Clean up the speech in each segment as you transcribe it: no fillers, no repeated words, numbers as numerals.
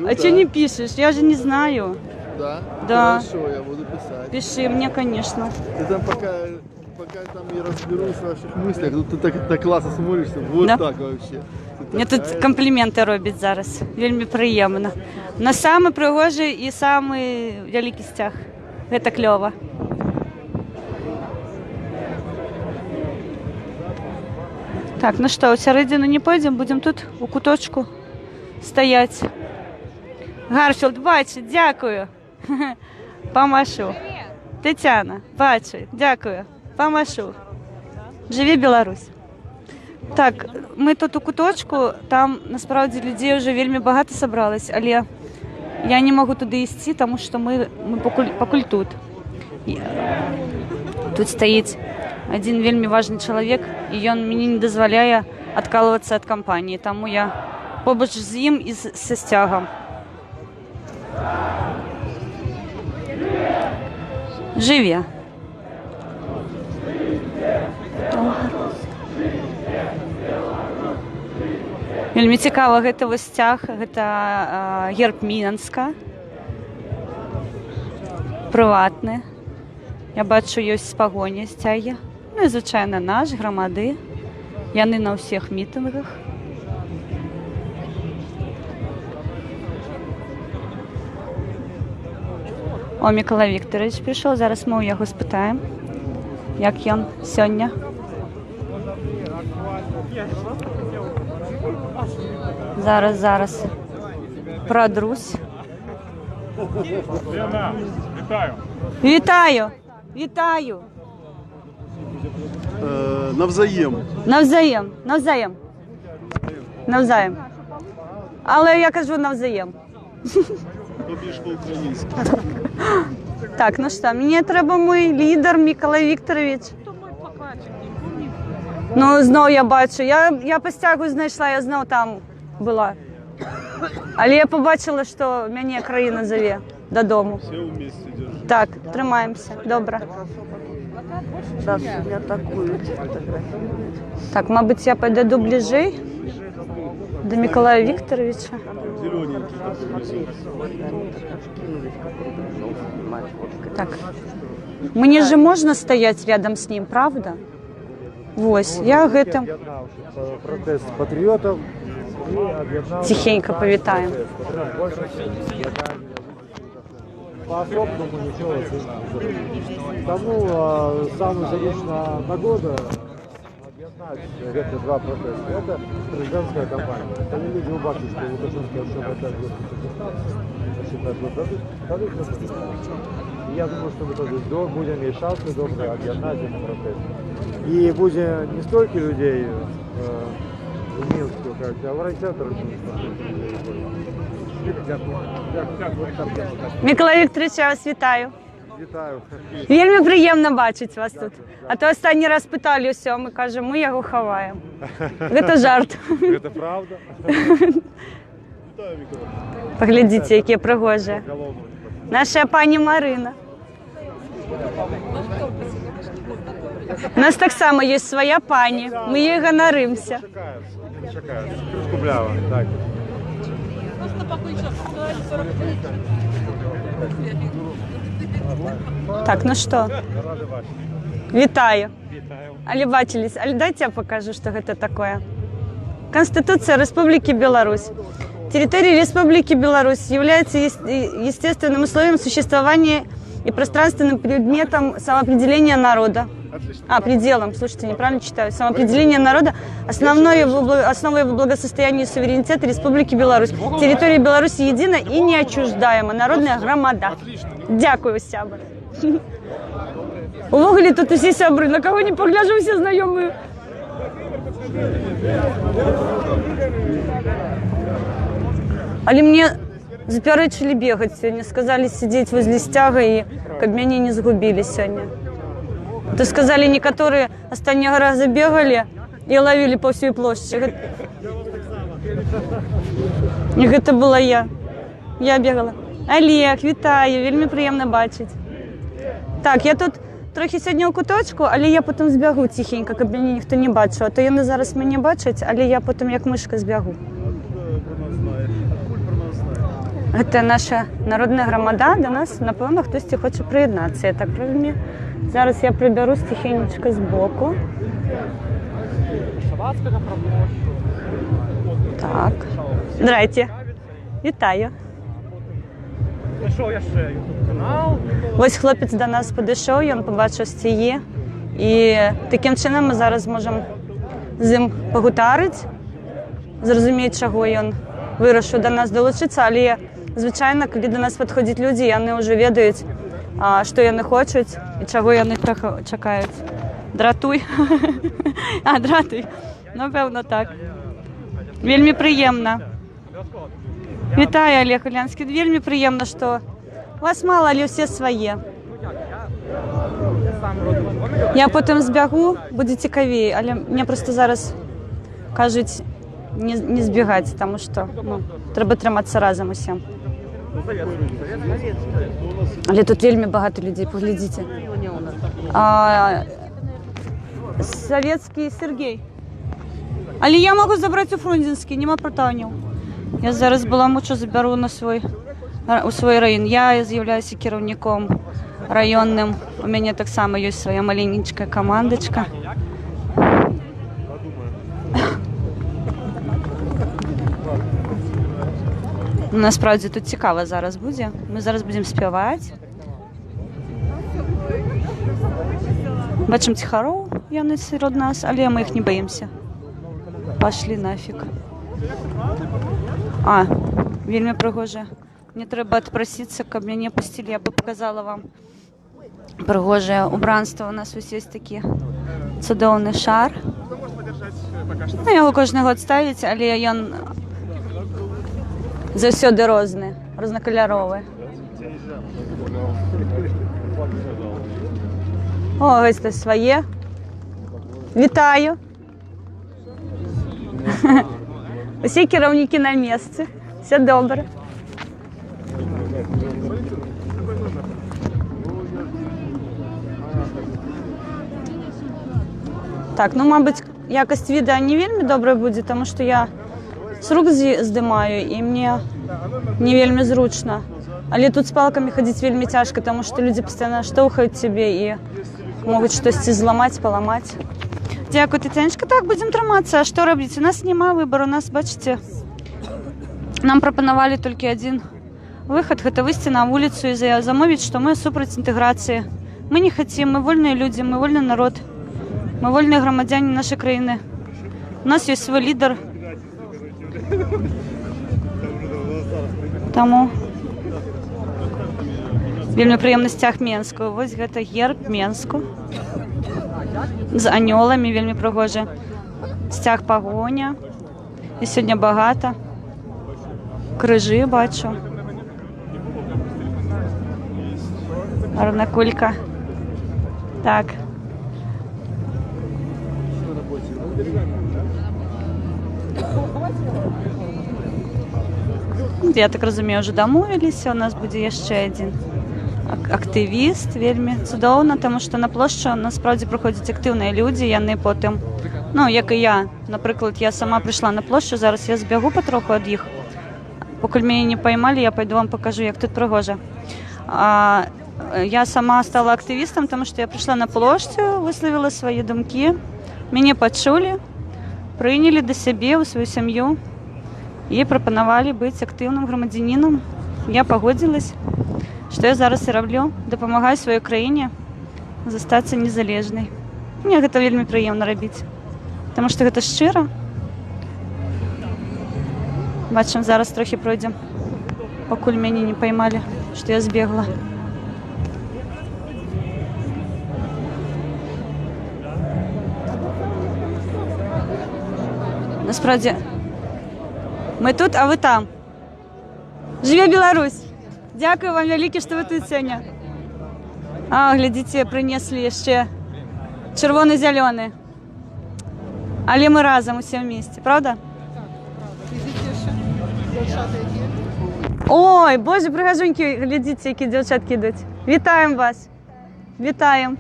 А что не пишешь? Я же не знаю. Да? Да. Хорошо, я буду писать. Пиши мне, конечно. Ты там пока там не разберусь в ваших мыслях, тут ты так классно смотришься, вот Да? так вообще. Мне тут компліменти роблять зараз. Вельми приємно. На самий пригожий і самий великий стяг. Це кльово. Так, ну що, у середину не пойдемо, будемо тут у куточку стоять. Гарфілд бачить, дякую. Помашу. Тетяна, бачу, дякую. Помашу. Живі Білорусь. Так, ми тут у куточку, там насправді людей вже вельми багато зібралось, але я не можу туди йти, тому що ми покуль тут. Тут стоїть один вельми важний чоловік, і він мені не дозволяє відкалуватися від компанії, тому я побач з ним і зі стягом. Живі. Вельмі цікава гэта вось сцяг, гэта герб Мінска, прыватны. Я бачу, ёсць пагоня сцягі. Ну і, звычайна, наш, грамады. Яны на ўсіх мітынгах. О, Миколай Вікторович прыйшоў, зараз мы ў яго спытаем, як ён сёння. Зараз продрусь. Вітаю. Вітаю. Навзаєм. Але я кажу навзаєм. Так, ну що, мені треба мій лідер Миколай Вікторович. Ну, знов я бачу. Я по стягу знайшла, я знов там була. Але я побачила, що мене країна зове додому. Так, тримаємося. Добре. Зараз не атакують. Так, мабуть, я підійду ближче до Миколая Вікторовича. Так. Мені же можна стояти рядом з ним, правда? Ось, я гэтым протест патріотів. тихенько повітаємо. По-особному ничего. Тому самая заручная нагода объединять эти два протеста. Это президентская кампания. Они люди убачат, что Лукашенко еще хотят считать, что дадут результат. Я думаю, что мы тоже будем и шансы добрые объединять этот протест. И будем не столько людей в Минске, а в райцентрах. Миколай Вікторович, я вас вітаю. Вітаю. Вельми приємно бачити вас тут. А то останній раз питали все, ми кажемо, ми його ховаємо. Це жарт. Це правда? Поглядіть, які пригожі. Наша пані Марина. У нас так само є своя пані, ми їй гоноримося. Чекаю. Кублява, так. Так, ну что, вітаю. Але бачились. Але дайте я покажу, что это такое. Конституция Республики Беларусь. Территория Республики Беларусь является естественным условием существования и пространственным предметом самоопределения народа. Пределом, слушайте, неправильно читаю. Самоопределение народа, основой его благосостояния и суверенитета Республики Беларусь. Территория Беларуси едина и неотчуждаема. Народная громада. Дякую, сябр. Увогуле тут усі сябри, на кого не погляжу, всі знайомі. Але мне запярэчылі бегать сегодня, сказали сидеть возле стяга и каб мяне не загубили сегодня. То сказали, некоторые останнего раза бегали и ловили по всей площади. И это была я. Я бегала. Олег, вітаю, вельми приємно бачити. Так, я тут трохи сьогодні у куточку, але я потім збягу тихенько, щоб мене ніхто не бачив. А то вони зараз мене бачать, але я потім як мишка збягу. Це наша народна громада, до нас, напевно, хтось хоче приєднатися, я так розумію. Зараз я приберусь тихенечко збоку. Так. Здрасте. Вітаю. Знайшов я ще ютуб-канал. Ось хлопець до нас підійшов, він побачив стії. І таким чином ми зараз можемо з ним погутарити, зрозуміти, чого він вирішив до нас долучитися. Але, звичайно, коли до нас підходять люди, вони вже відають, що вони хочуть і чого вони чекають. Дратуй. Дратуй. Напевно, так. Вельми приємно. Вітаю, Олег Улянський. Вельми приємно, що вас мало, але всі свої. Я потім збігу, буде цікавіше, але мені просто зараз кажуть не збігати, тому що треба триматися разом усім. Але тут вельми багато людей, поглядіть. Советський Сергій. Але я можу забрати у Фрунзенський, нема питань. Я зараз баламучу заберу у свій район. Я з'являюся керівником районним. У мене так само є своя маленька командочка. Насправді тут цікаво зараз буде. Ми зараз будемо співати. Бачимо тихаров, вони серед нас, але ми їх не боїмося. Пошли нафиг. Вельми пригоже. Мне треба отпроситься, как меня не пустили, я бы показала вам пригоже убранство. У нас ось є такий цудовний шар. Його кожен год ставить, але він завсюди різний, різнокольоровий. О, ось це своє. Вітаю. Усі керівники на місці. Все добре. Так, мабуть, якість відео не вельми добре буде, тому що я з рук здимаю і мені не вельми зручно. Але тут з палками ходити вельми тяжко, тому що люди постійно штовхають тебе і можуть щось зламати, поламати. Дякую, Тетяночка. Так, будемо триматися. А що робити? У нас немає вибору. У нас, бачите, нам пропонували тільки один вихід – це вийти на вулицю і замовити, що ми супротив інтеграції. Ми не хочемо, ми вільні люди, ми вільний народ, ми вільні громадяни нашої країни. У нас є свій лідер. Тому вельми приємний стяг Менського. Ось це герб Менську. З аньолами, вельми пригоже. Стяг погоня. І сьогодні багато. Крижі бачу. Гарна кулька. Так. Я так розумію, вже домовилися. У нас буде ще один активіст, вельми чудовно, тому що на площу насправді приходять активні люди, вони потім, як і я. Наприклад, я сама прийшла на площу, зараз я збігу потроху від їх. Поки мене не поймали, я пойду вам покажу, як тут пригоже. Я сама стала активістом, тому що я прийшла на площу, висловила свої думки, мене почули, прийняли до себе у свою сім'ю і пропонували бути активним громадянином. Я погодилась, що я зараз і роблю, допомагаю своїй країні залишитися незалежною. Мені це вельми приємно робити, тому що це щиро. Бачимо, зараз трохи пройдемо, поки мене не поймали, що я збігла. Насправді, ми тут, а ви там. Живе Білорусь! Дякую вам велике, що ви тут сьогодні. Глядите, принесли ще червоно-зелений. Але ми разом усі в місті, правда? Ой, боже, пригажуньки, глядите, які дівчатки йдуть. Вітаємо вас. Вітаємо.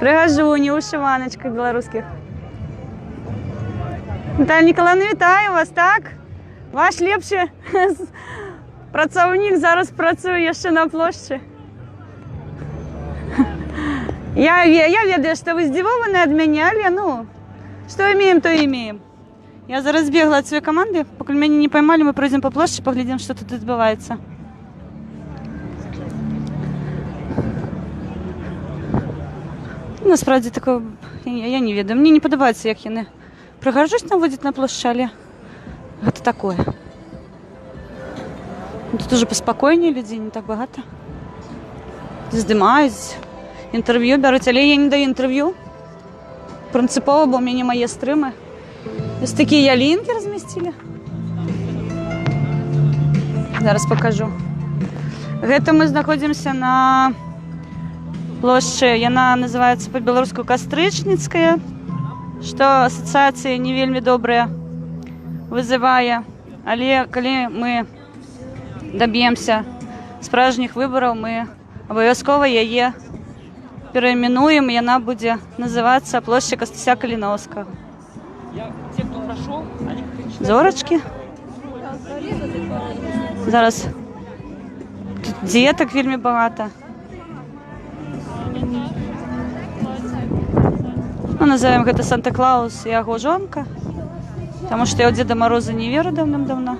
Пригажуні, у вишиваночках білоруських. Наталя Ніколаївна, вітаю вас, так? Ваш лепший працовник зараз працює ще на площі. Я ведаю, що ви здивовані від мене, але ну, що імеємо, то імеємо. Я зараз бігла від своєї команди, поки мене не поймали, ми пройдемо по площі, поглядимо, що тут відбувається. Насправді такого, я не ведаю. Мені не подобається, як я не пригожусь наводити на площі, але це таке. Тут уже поспокійні людей, не так багато. Здимають, інтерв'ю беруть, але я не даю інтерв'ю. Принципово, бо в мене мої стрими. Ось такі ялинки розмістили. Зараз покажу. Гэта мы знаходзімся на площі, яна называецца по-беларуску Кастрычніцкая, што асацыяцыі не вельмі добрыя вызывае. Але калі мы доб'емся справжніх выбараў, мы абавязкова яе перайменуем, і яна будзе называцца плошча Кастуся Каліноўскага. Зорачкі. Зараз тут дзетак вельмі багата. Ну, назовем гэта Санта-Клаус і яго жонка, таму што я ў Дзеда Мороза не веру даўным-даўно.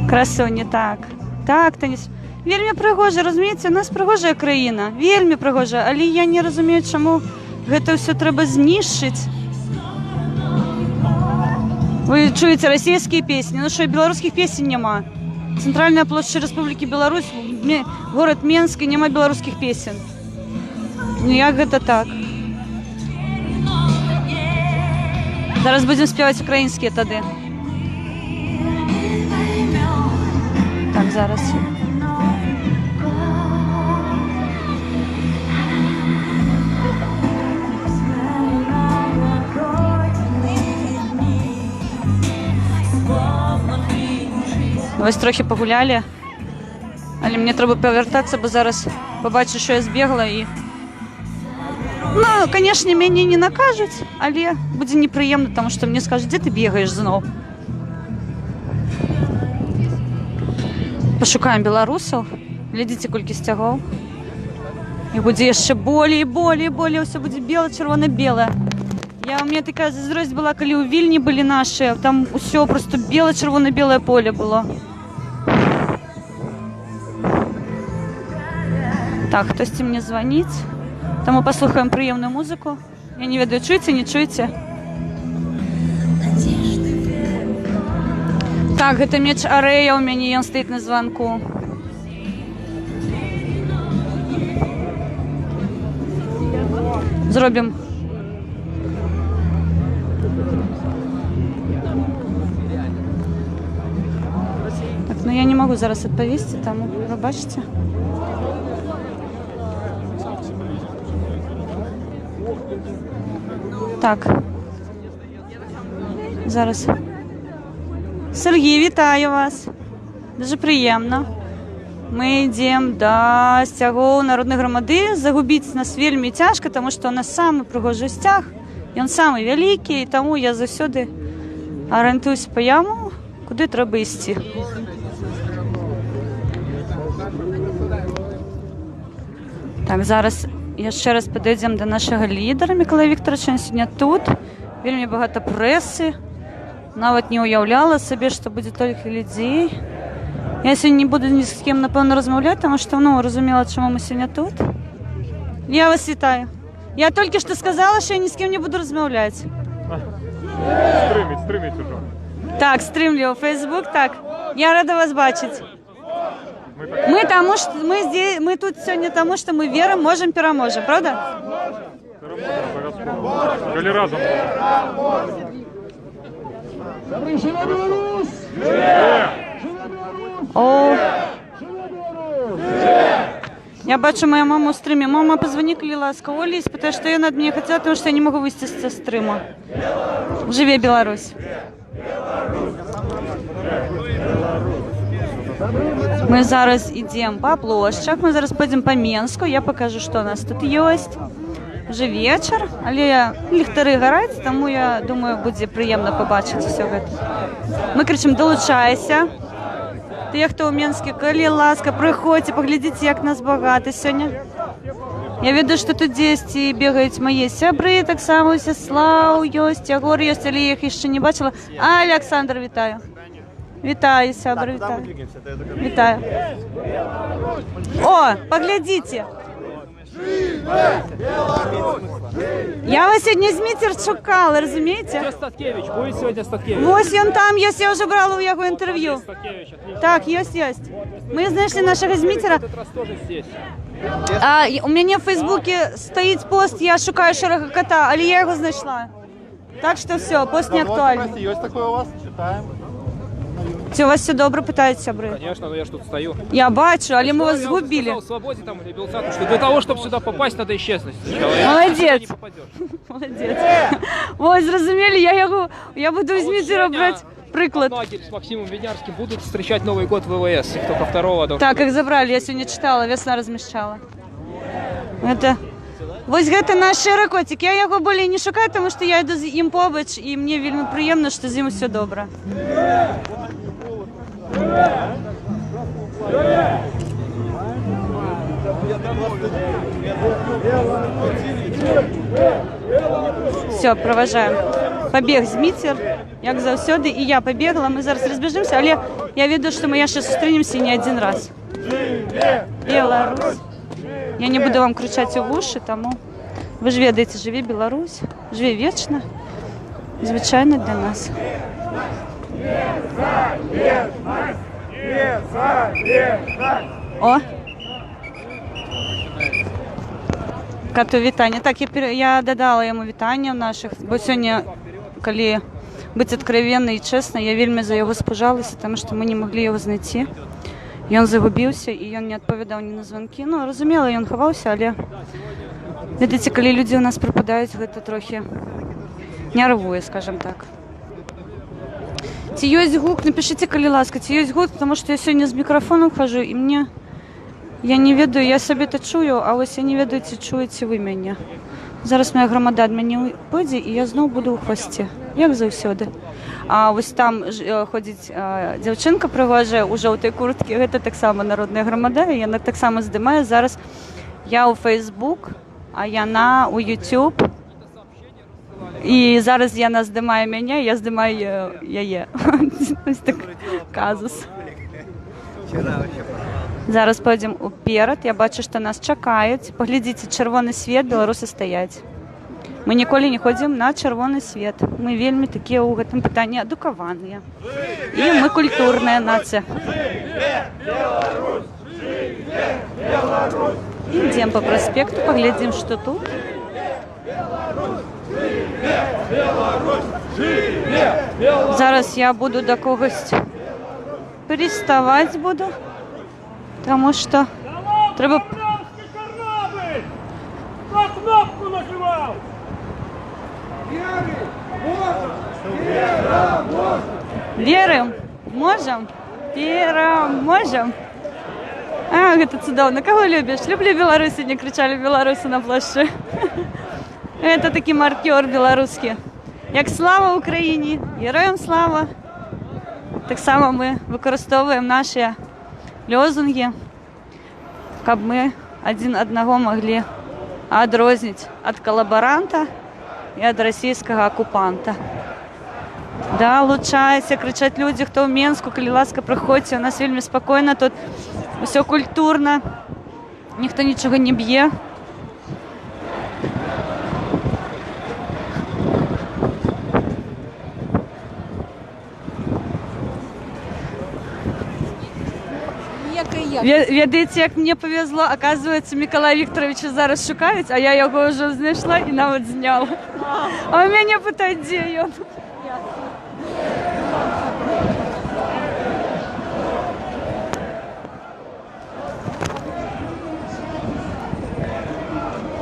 Красуні, так. Так, Таніс. Вельмі прыгожа, разумееце, у нас прыгожая краіна, вельмі прыгожа, але я не разумею, чаму гэта ўсё трэба знішчыць. Вы чуеце расійскія песні, ну што, беларускіх песень няма. Цэнтральная плошча Рэспублікі Беларусь, горад Менск, і няма беларускіх песен. Ну як гэта так? Зараз будзем спяваць украінскія тады. Так, зараз. Вось трохи пагулялі, але мне трэба павяртацца, бо зараз пабачу, що я збегла і... Ну, конечно, мяне не накажуць, але будзе непрыемна, таму што мне скажуць, дзе ты бегаеш зноў? Пашукаем беларусаў, глядзіце, колькі сцягоў. І будзе яшчэ болей, болей, болей, ўсё будзе бела-чырвона-белае. У меня такая заздросць была, калі ў Вільні былі нашы, там усё просто бела-чырвона-белае поле было. Так, хтосьці мне званіць, таму паслухаем прыемную музыку. Я не ведаю, чуеце, не чуеце? Так, гэта меч Арэя ў мяне, ён стаіць на званку. Зробім. Так, ну я не магу зараз адпавесці, таму вы бачыце. Так. Зараз. Сергій, вітаю вас. Дуже приємно. Ми йдемо до сцягоў народнай грамады. Загубіць нас вельмі цяжка, тому што у нас самы прыгожы сцяг. Ён самы вялікі, і таму я заўсёды арыентуюсь па яму, куды трэба ісці. Так, зараз яшчэ раз падойдзем да нашага лідара Мікалая Віктаровича. Ён сёння тут. Вельмі багата прэсы. Нават не ўяўляла сабе, што будзе толькі людзей. Я сёння не буду ні з кім, напэўна, размаўляць, таму што, ну, разумела, чаму мы сёння тут. Я вас вітаю. Я толькі што сказала, што я ні з кім не буду размаўляць. Стрыміць ужо. Так, стрымлю ў Facebook, так. Я рада вас бачыць. Мы тут сёння таму, што мы верым, можам, пераможам, правда? Калі разам. О! Я бачу мою маму ў стрыме. Мама, позвони, калі ласка, Олі, і спытай, што яна ад мяне хацела, таму што я не магу выйсці з стрыма. Жыве Беларусь! Мы зараз ідзем па плошчах, мы зараз пойдзем па Менску, я пакажу, што у нас тут ёсць. Уже вечар, але ліхтары гараць, таму я думаю, будзе прыемна пабачыць усё гэта. Ми кричимо «Долучайся». Ті, хто у Мінську, коли ласка, приходьте, поглядіть, як нас багато сьогодні. Я веду, що тут есть і бігають мої сябри, так само Сяслав, Йость, Ягор, Йость, але я їх ще не бачила. Олександр, вітаю. Вітаю, сябри, вітаю. Вітаю. О, поглядите. Я вас сьогодні з Мітер шукала, розумієте? Статкевич, будет сегодня Статкевич? Ось він там, я вже брала у його інтерв'ю. Статкевич, отлично. Так, є. Ми знайшли нашого Змітера. В этот раз тоже здесь. У мене в Фейсбуці стоїть пост, я шукаю широкого кота, але я його знайшла. Так що все, пост не актуальний. Есть такое у вас? Читаем. Це у вас все добре, питають сябри? Конечно, но я ж тут стою. Я бачу, але ми вас Я уже згубили. сказал Свободе там или Белсату, что для того, чтобы сюда попасть, надо исчезнуть сначала. Молодец. Сюда не попадешь. Молодець. Ой, зрозуміли, я буду з Мітера брати приклад. Лагерь с Максимом Винярским будут встречать Новый год в ВВС. Их только 2-го должны. Так, их забрали, я сьогодні читала, весна розміщала. Ось гэта наш шэры коцік. Я яго болей не шукаю, тому що я йду з ім побач, і мені вельми приємно, що з ім все добре. Все, проважаємо. Побіг Змітер, як завсёды, і я побігла. Ми зараз розбіжимося, але я веду, що ми ще зустрінемося не один раз. Білорусь. Я не буду вам кричати у вуші, тому ви ж ведаєте, живі Білорусь, живі вічно, звичайно для нас. О! Кату вітання. Так, я додала йому вітання наших, бо сьогодні, коли бути відкровенно і чесно, я вельми за його спожалася, тому що ми не могли його знайти. І він загубився, і він не відповідав ні на дзвінки. Ну, розуміло, він ховався, але, видите, коли люди у нас пропадають, це трохи нервує, скажімо так. Ці є гук, напишіть, коли ласка, ці є гук, тому що я сьогодні з мікрофоном хожу, і мені, я не веду, я собі це чую, а ось я не веду, чи чуєте ви мене. Зараз моя громада від мене пойде, і я знову буду у хвості, як завсюди. А ось там ходить дівчинка пригожа у жовтій куртці, це так само народна громада, і я так само здимаю. Зараз я у Фейсбук, а Яна у Ютуб. І зараз Яна здимає мене, я здимаю її. Ось так казус. Зараз пойдемо уперед, я бачу, що нас чекають. Поглядіть, червоний світ, білоруси стоять. Ми ніколи не ходимо на червоний світ. Ми вельми такі у гэтым питанні адукаваныя. І ми культурная нація. Ідемо по проспекту, поглядим, що тут. Зараз я буду до когось приставати буду, тому що треба... На кнопку нажимав! Верим? Можем? Переможем. А, это цудовно. Кого любишь? Люблю Беларусь, не кричали белорусы на площі. Это такий маркер білоруський. Як слава Україні, героям слава. Так само ми використовуємо наші лозунги, щоб ми один одного могли відрізнити від колаборанта і від російського окупанта. Да, лучайся, кричать люди, хто в Мінську, коли ласка, приходьте, у нас вельми спокійно, тут все культурно, ніхто нічого не б'є. Ведаєте, як мені повезло, оказується, Миколая Вікторовича зараз шукають, а я його вже знайшла і навіть зняла. А у мене питають, де він.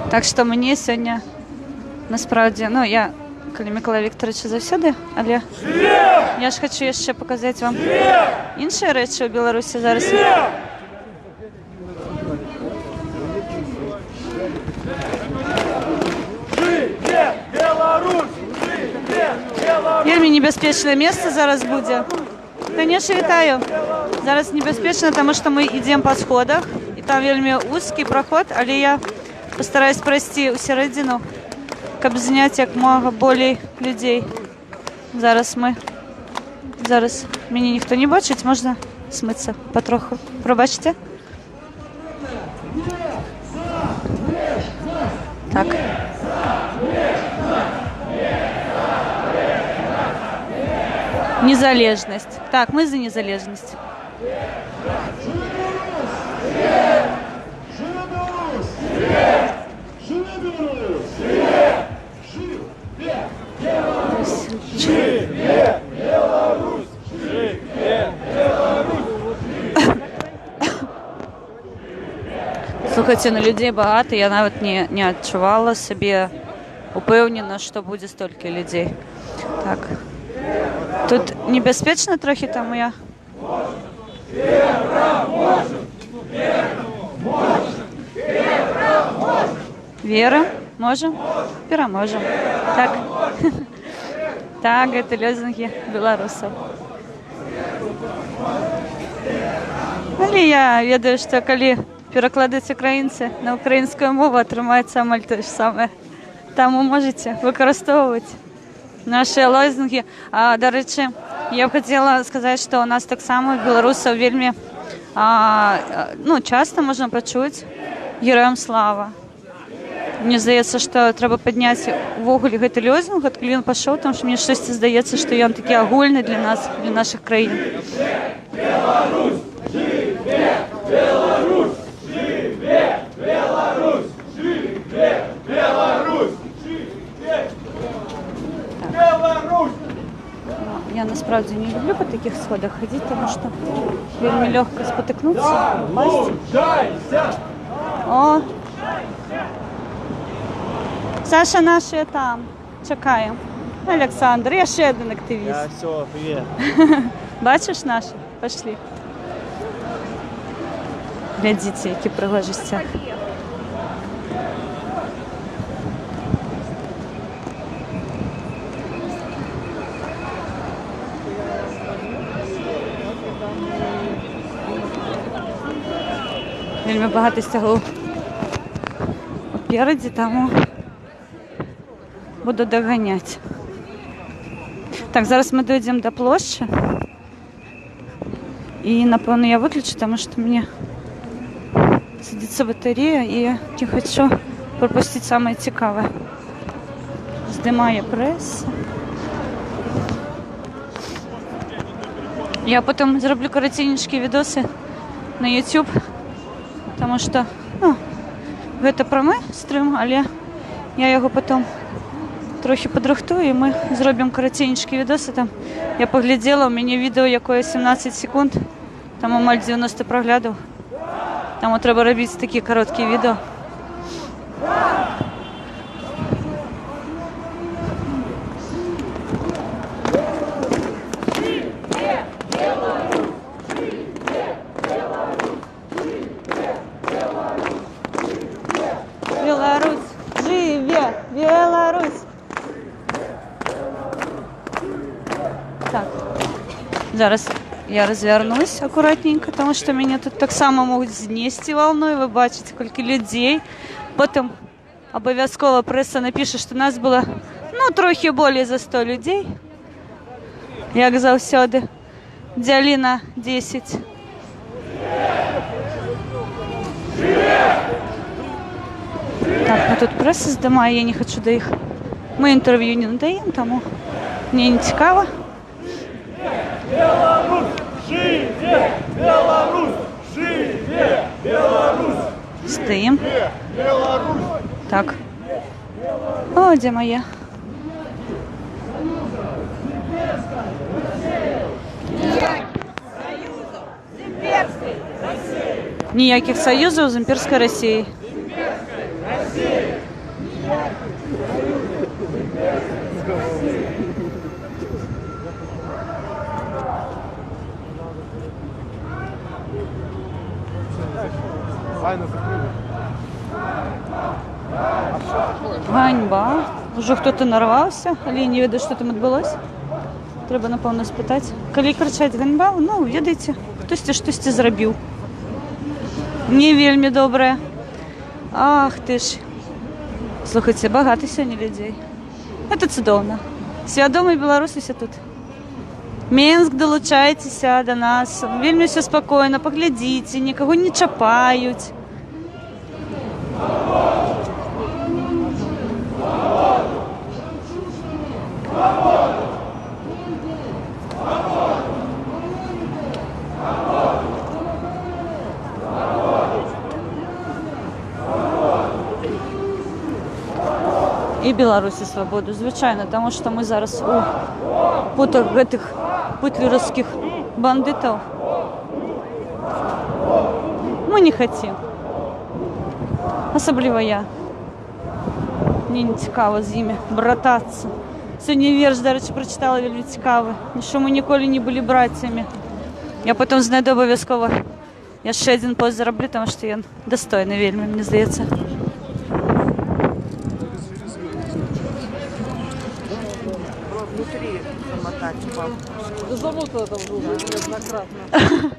Так що мені сьогодні, насправді, ну, я, коли Миколая Вікторовича завсюди, але я ж хочу ще показати вам інші речі у Білорусі зараз. Живе Беларусь! Живе Беларусь! Вельмі небяспечнае месца зараз будзе. Конечно, вітаю. Зараз небяспечна, тому што мы ідзем па сходах, і там вельмі узкі праход, але я постараюсь прайсці ў сярэдзіну, каб зняць як мага болей людзей. Зараз мяне ніхто не бачыць, можна смыцца патроху. Прабачце. Так. Незалежность. Так, мы за незалежность. Слухайте, на людей багато, я навіть не адчувала себе упевнена, що буде стільки людей. Так. Тут небезпечно трохи, тому я... Вера, можем? Пераможем. Так. Так, это лозунги белорусов. Але я ведаю, што калі перакладаць украінцы на украінскую мову, атрымаецца амаль тое ж самае. Таму можаце выкарыстоўваць наши лозунги. Дарэчы, я б хацела сказаць, што у нас таксама беларусаў вельмі часта можна пачуць героям слава. Мне здаецца, што трэба падняць увогуле гэты лозунг, адкуль ён пашоў, тому што мне штосьці здаецца, што ён такі агульны для нас, для нашых краін. Беларусь! Жыве! Беларусь! Жыве! Беларусь! Жыве! Беларусь! Беларусь! Я насправді не люблю по таких сходах ходити, тому що вельми легко спотикнутися, упасть. О! Саша наші там. Чекаємо. Олександр, я ще один активіст. Я все, привет. Бачиш наші? Пошли. Глядите, які пригожі стяг. Вельми багато стягу попереді, тому буду доганяти. Так, зараз ми дійдемо до площі. І, напевно, я виключу, тому що мені садиться батарея, і я не хочу пропустити саме цікаве. Здимає преса. Я потім зроблю коротенькі відоси на YouTube, тому що, гэта прамы стрим, але я його потім трохи подрихтую, і ми зробимо коротенькі відоси. Там я поглядела, у мене відео, якое 17 секунд, там амаль 90 проглядів. Тому треба робити такі короткі відео. Беларусь, живе! Беларусь! Так, зараз я розвернусь акуратненько, тому що мене тут так само можуть знести волною. Ви бачите, скільки людей. Потім обов'язково преса напише, що нас було, трохи більше за 100 людей. Як завсюди. Ділі на 10. Так, тут преса здимає, я не хочу до їх. Ми інтерв'ю не надаємо, тому мені не цікаво. Беларусь! Живе! Беларусь! Живе! Беларусь! Стоїмо. Беларусь! Так. О, де моя? Ніяких союзів з імперською Росією. Ганьба. Уже хто-то нарвався, але не видно, що там відбулося. Треба, напевно, спитати. Коли кричать ганьба, ну, ведаеце, хтосьці штосьці зробив. Не вельмі добре. Ах ти ж. Слухайте, багато сьогодні людей. Це цудовно. Свідомі білоруси все тут. Мінськ, долучайтеся до нас. Вельми все спокійно, поглядіть, нікого не чапають. І Білорусі свободу, звичайно, тому що ми зараз у путах цих петлюровських бандитів. Ми не хочемо. Особливо я. Мені не цікаво з ними брататися. Сьогодні вірш, до речі, прочитала, вельми цікавий. Що ми ніколи не були братцями. Я потім знайду обов'язково. Я ще один пост зароблю, тому що я достойний вельми, мені здається. Внутри замотать папу. Замотано там уже неоднократно.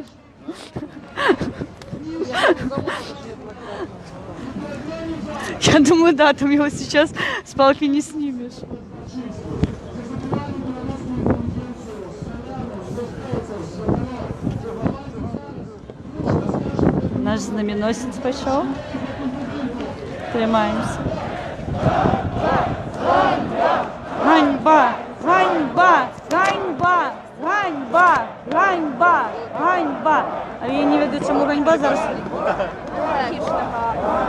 Я думаю, да, там его сейчас с палки не снимешь. Наш знаменосец пошел. Тримаемся. Ганьба! Ганьба! Ганьба! Ганьба! Ганьба! Ганьба! А я не веду, чому ганьба зараз.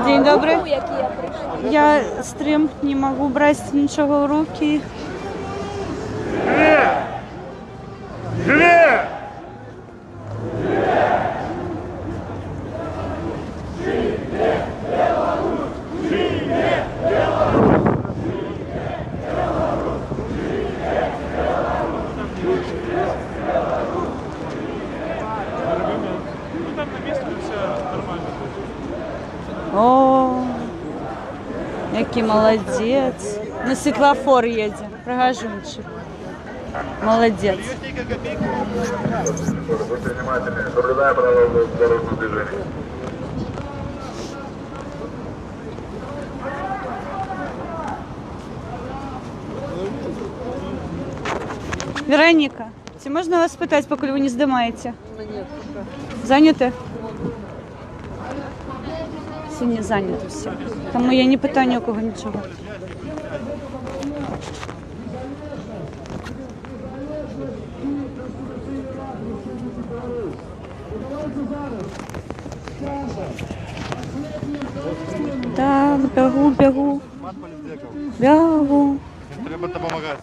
День добрий. Я стрім не можу брати нічого в руки. Живее! О, який молодець. На світлофор їде, пригажунчик. Молодець. Будьте внимательны, соблюдая правила дорожного движения. Вероніка, чи можна вас спитати, поки ви не здимаєте? Да нет, пока. Зайняті? Сьогодні зайняті всі. Тому я не питаю ні у кого нічого. Так, бегу. Бегу. Треба допомагати.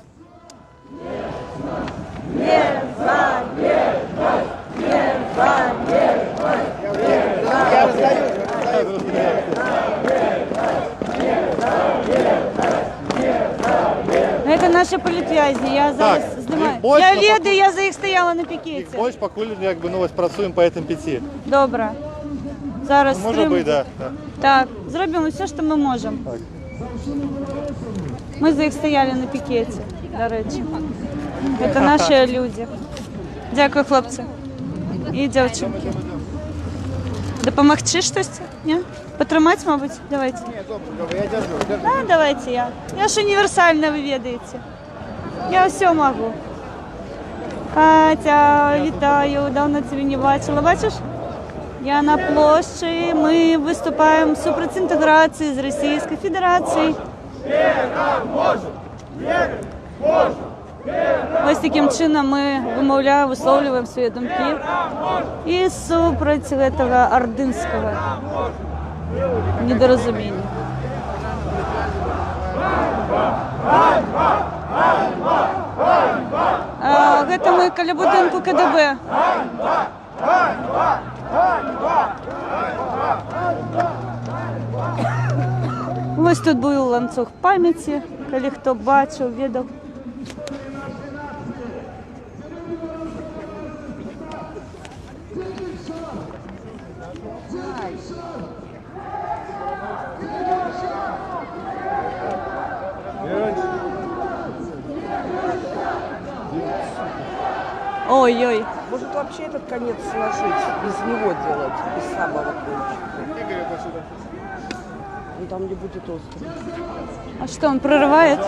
Это наші політв'язні, я зараз Так, знімаю. їх більше, Я но веду, я за їх стояла на пікеті. Ось покуль якби ну ось працюємо по цим 5. Добре. Зараз Може стрім. бути, да. Так, зробимо все, що ми можемо. Так. Ми за їх стояли на пікеті, до речі. Це наші люди. Дякую, хлопці. І дівчинки. Допомогти щось? Ні? Потримати, мабуть? Давайте. А, давайте я. Я ж універсальна, ви ведаєте. Я все можу. Катя, вітаю, давно тебе не бачила. Бачиш? Я на площі, ми виступаємо супроти інтеграції з Російською Федерацією. Ось таким чином ми вимовляємо, висловлюємо свої думки і супроти цього ординського недорозуміння. Гэта мы каля будынку КДБ. Ось тут був ланцюг пам'яті, коли хто бачив, відав. Ой-ой. Может вообще этот конец сложить, из него делать, из самого кончика. Ну там не будет острова. А что, он прорывает?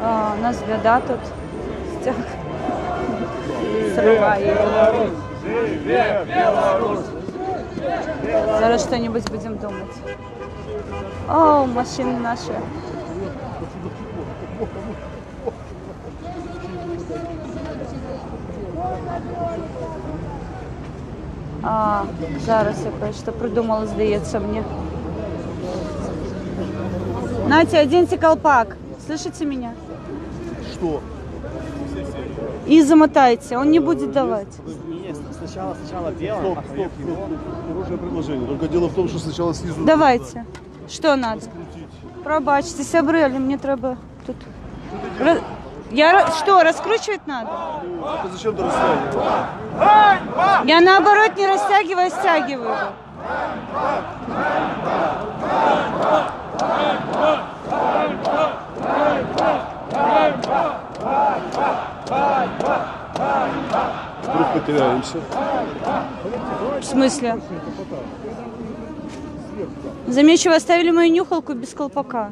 А, у нас беда тут. Стяг. Срывает. Зараз что-нибудь будем думать. О, машины наши. А, зараз я кое-что придумала, здається мне. Натя, оденьте колпак. Слышите меня? Что? И замотайте, он не будет давать. Нет, сначала делаем, Стоп, стоп, стоп. Хорошее предложение. Только дело в том, что сначала снизу... Давайте. Что надо? Пробачьте, сябрели, мне треба тут... Что, раскручивать надо? А зачем ты растягиваешь? Я наоборот не растягиваю, а стягиваю. Вдруг потеряемся. В смысле? Замечу, вы оставили мою нюхалку без колпака.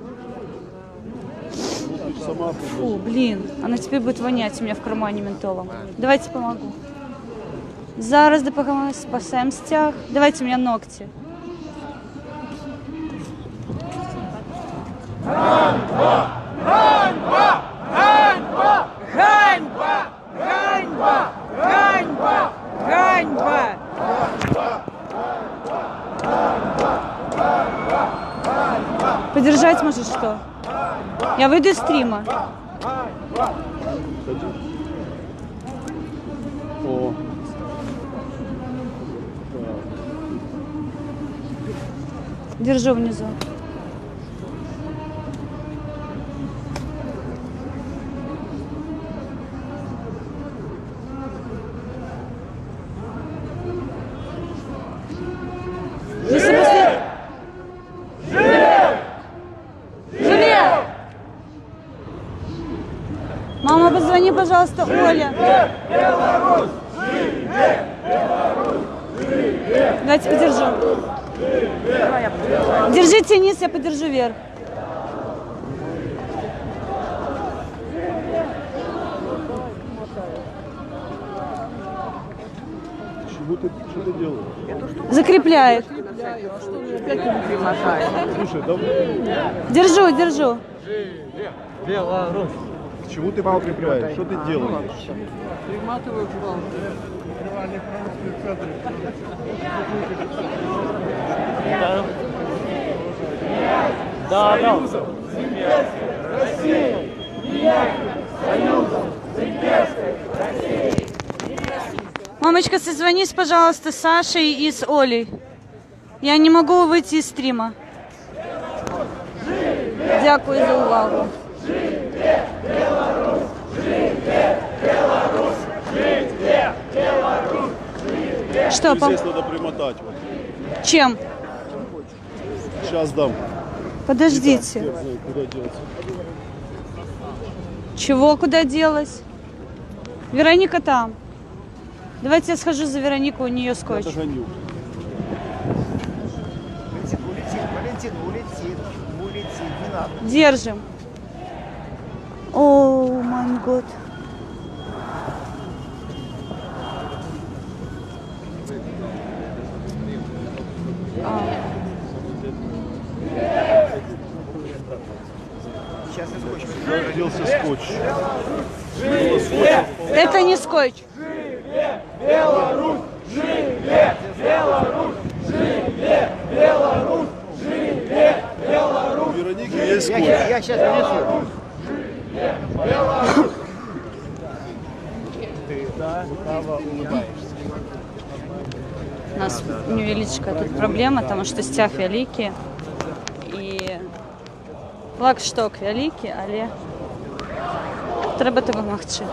Сама Фу, блин, она теперь будет вонять у меня в кармане ментолом. Давайте помогу. Зараз допомагаємо, спасаем стяг. Давайте у меня ногти. Подержать может что? Я выйду из стрима. О. Держу внизу. Если после... Жилет! Мама, позвони, пожалуйста, Оле. Давайте подержу. Держите низ, я подержу вверх. Что ты делаешь? Закрепляет. Слушай, да... Держу, держу. К чему ты прикрепляешь? Что ты делаешь? Приматываю к балке. Мамочка, созвонись, пожалуйста, с Сашей и с Олей. Я не могу выйти из стрима. Дякую за увагу. Что, Здесь надо примотать. чем? Сейчас дам. Подождите. Я знаю, куда деться. Чего, куда делась? Вероника там. Давайте я схожу за Веронику, у нее скотч. Это гоню. улетит, не надо. Держим. О, май год. Сейчас я скотч. Родился скотч. Это не скотч. Беларусь! Живе! Беларусь! Живе! Беларусь! Живе! Беларусь! У Вероники есть скотч. Я сейчас принесу. Беларусь! Ты, да, лукаво улыбаешься. У нас невеличка тут проблема, тому що стяг великий і флагшток великий, але треба допомогти.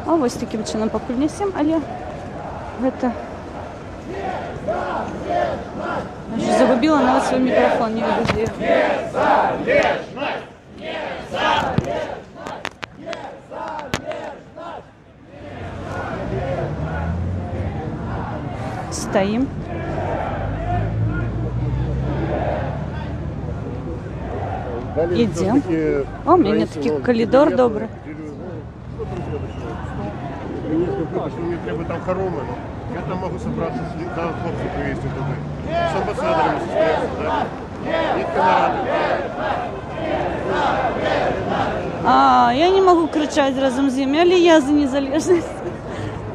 А ось таким чином пакуль несем, але гэта... Я вже загубила навіть свій мікрофон, не веду де. Стоим. Идем. О, у меня такий коридор добрий. Мені треба там хороми, я там можу зібратися, да, хлопців привезти туди. З амбасадорами зустрітися, да? Є А, я не могу кричать разом с ними, але я за незалежность.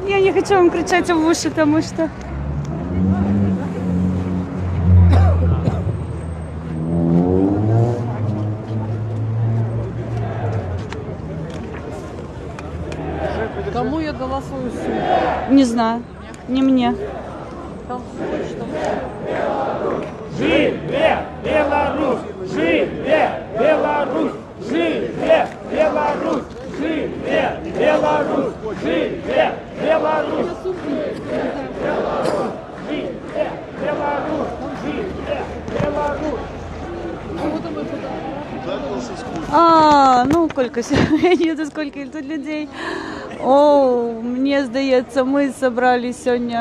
Я не хочу вам кричать в уши, потому что... Кому я дала свою сумку? Не знаю, не мне. Там что? Живе Беларусь! Живе Беларусь! Живе Беларусь! Живе Беларусь! Живе Беларусь! Живе Беларусь! Живе Беларусь! А, ну, сколько я не знаю, сколько тут людей. О, мне здається, ми зібрали сьогодні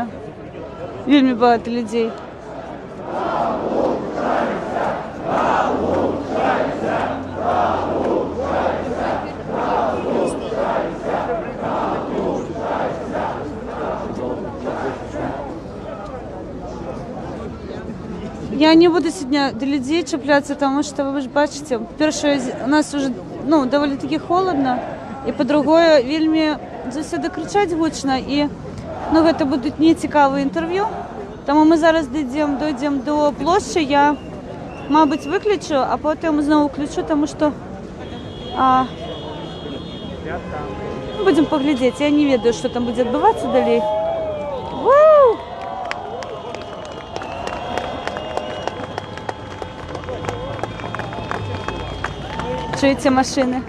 вельми багато людей. Я не буду сегодня до людей чіпляться, тому що ви ж бачите, по-перше, у нас вже доволі таки холодно, і по-друге, вельми засюди кричать гучно, і це будуть нецікаві інтерв'ю. Тому ми зараз дійдемо до площі, я, мабуть, виключу, а потім знову включу, тому що будемо поглядіти. Я не ведаю, що там буде відбуватися далі. Вау! Чуєте машини?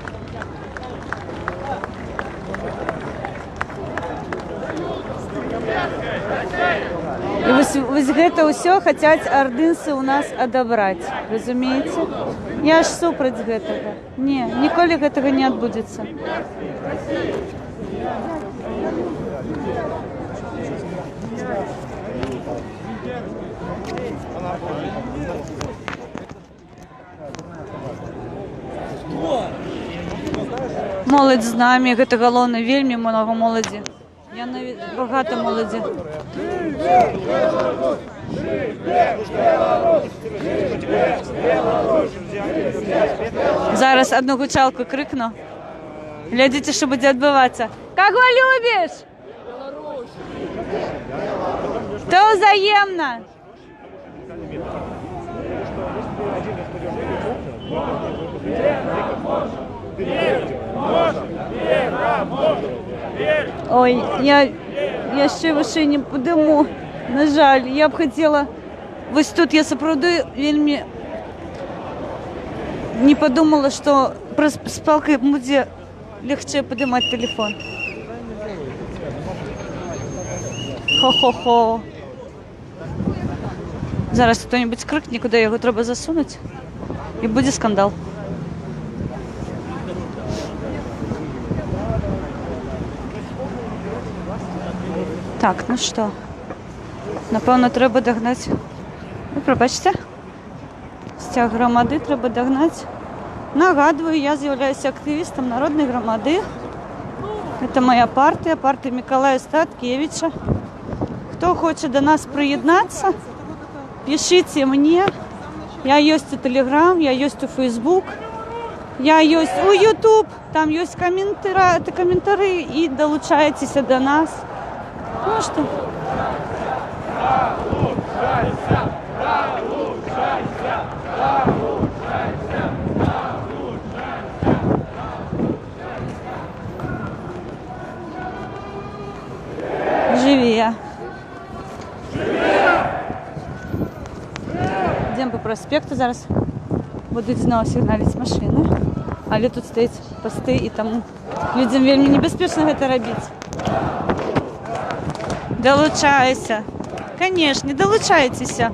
І ось гэта ўсё хацяць ардынцы у нас адабраць, разумееце? Я аж супраць гэтага. Не, ніколі гэтага не адбудзецца. Моладзь з намі, гэта галоўна, вельмі многа моладзі. Багато моладзі. Зараз одну гучалку крикну. Глядзіце, що буде відбуватися. Кого любиш? То взаємно. Ой, я ще вище не подиму. На жаль, я б хотіла... Ось тут я справді вельми не подумала, що з палкою буде легче подимати телефон. Хо-хо-хо. Зараз хто-небудь крикне, куди його треба засунути, і буде скандал. Так, ну що, напевно, треба догнати. Ви пробачте, стяг громади треба догнати. Нагадую, я з'являюся активістом Народної громади. Це моя партія, партія Миколая Статкевича. Хто хоче до нас приєднатися, пишіть мені. Я є у Телеграм, я є у Фейсбук, я є у Ютуб. Там є коментарі і долучайтесь до нас. Ну что? Живи. проспекту зараз будуть знову сигналити машини. Але тут стоять пости і тому людям вельми небезпечно це робити. Долучайся. Конечно, долучайтеся.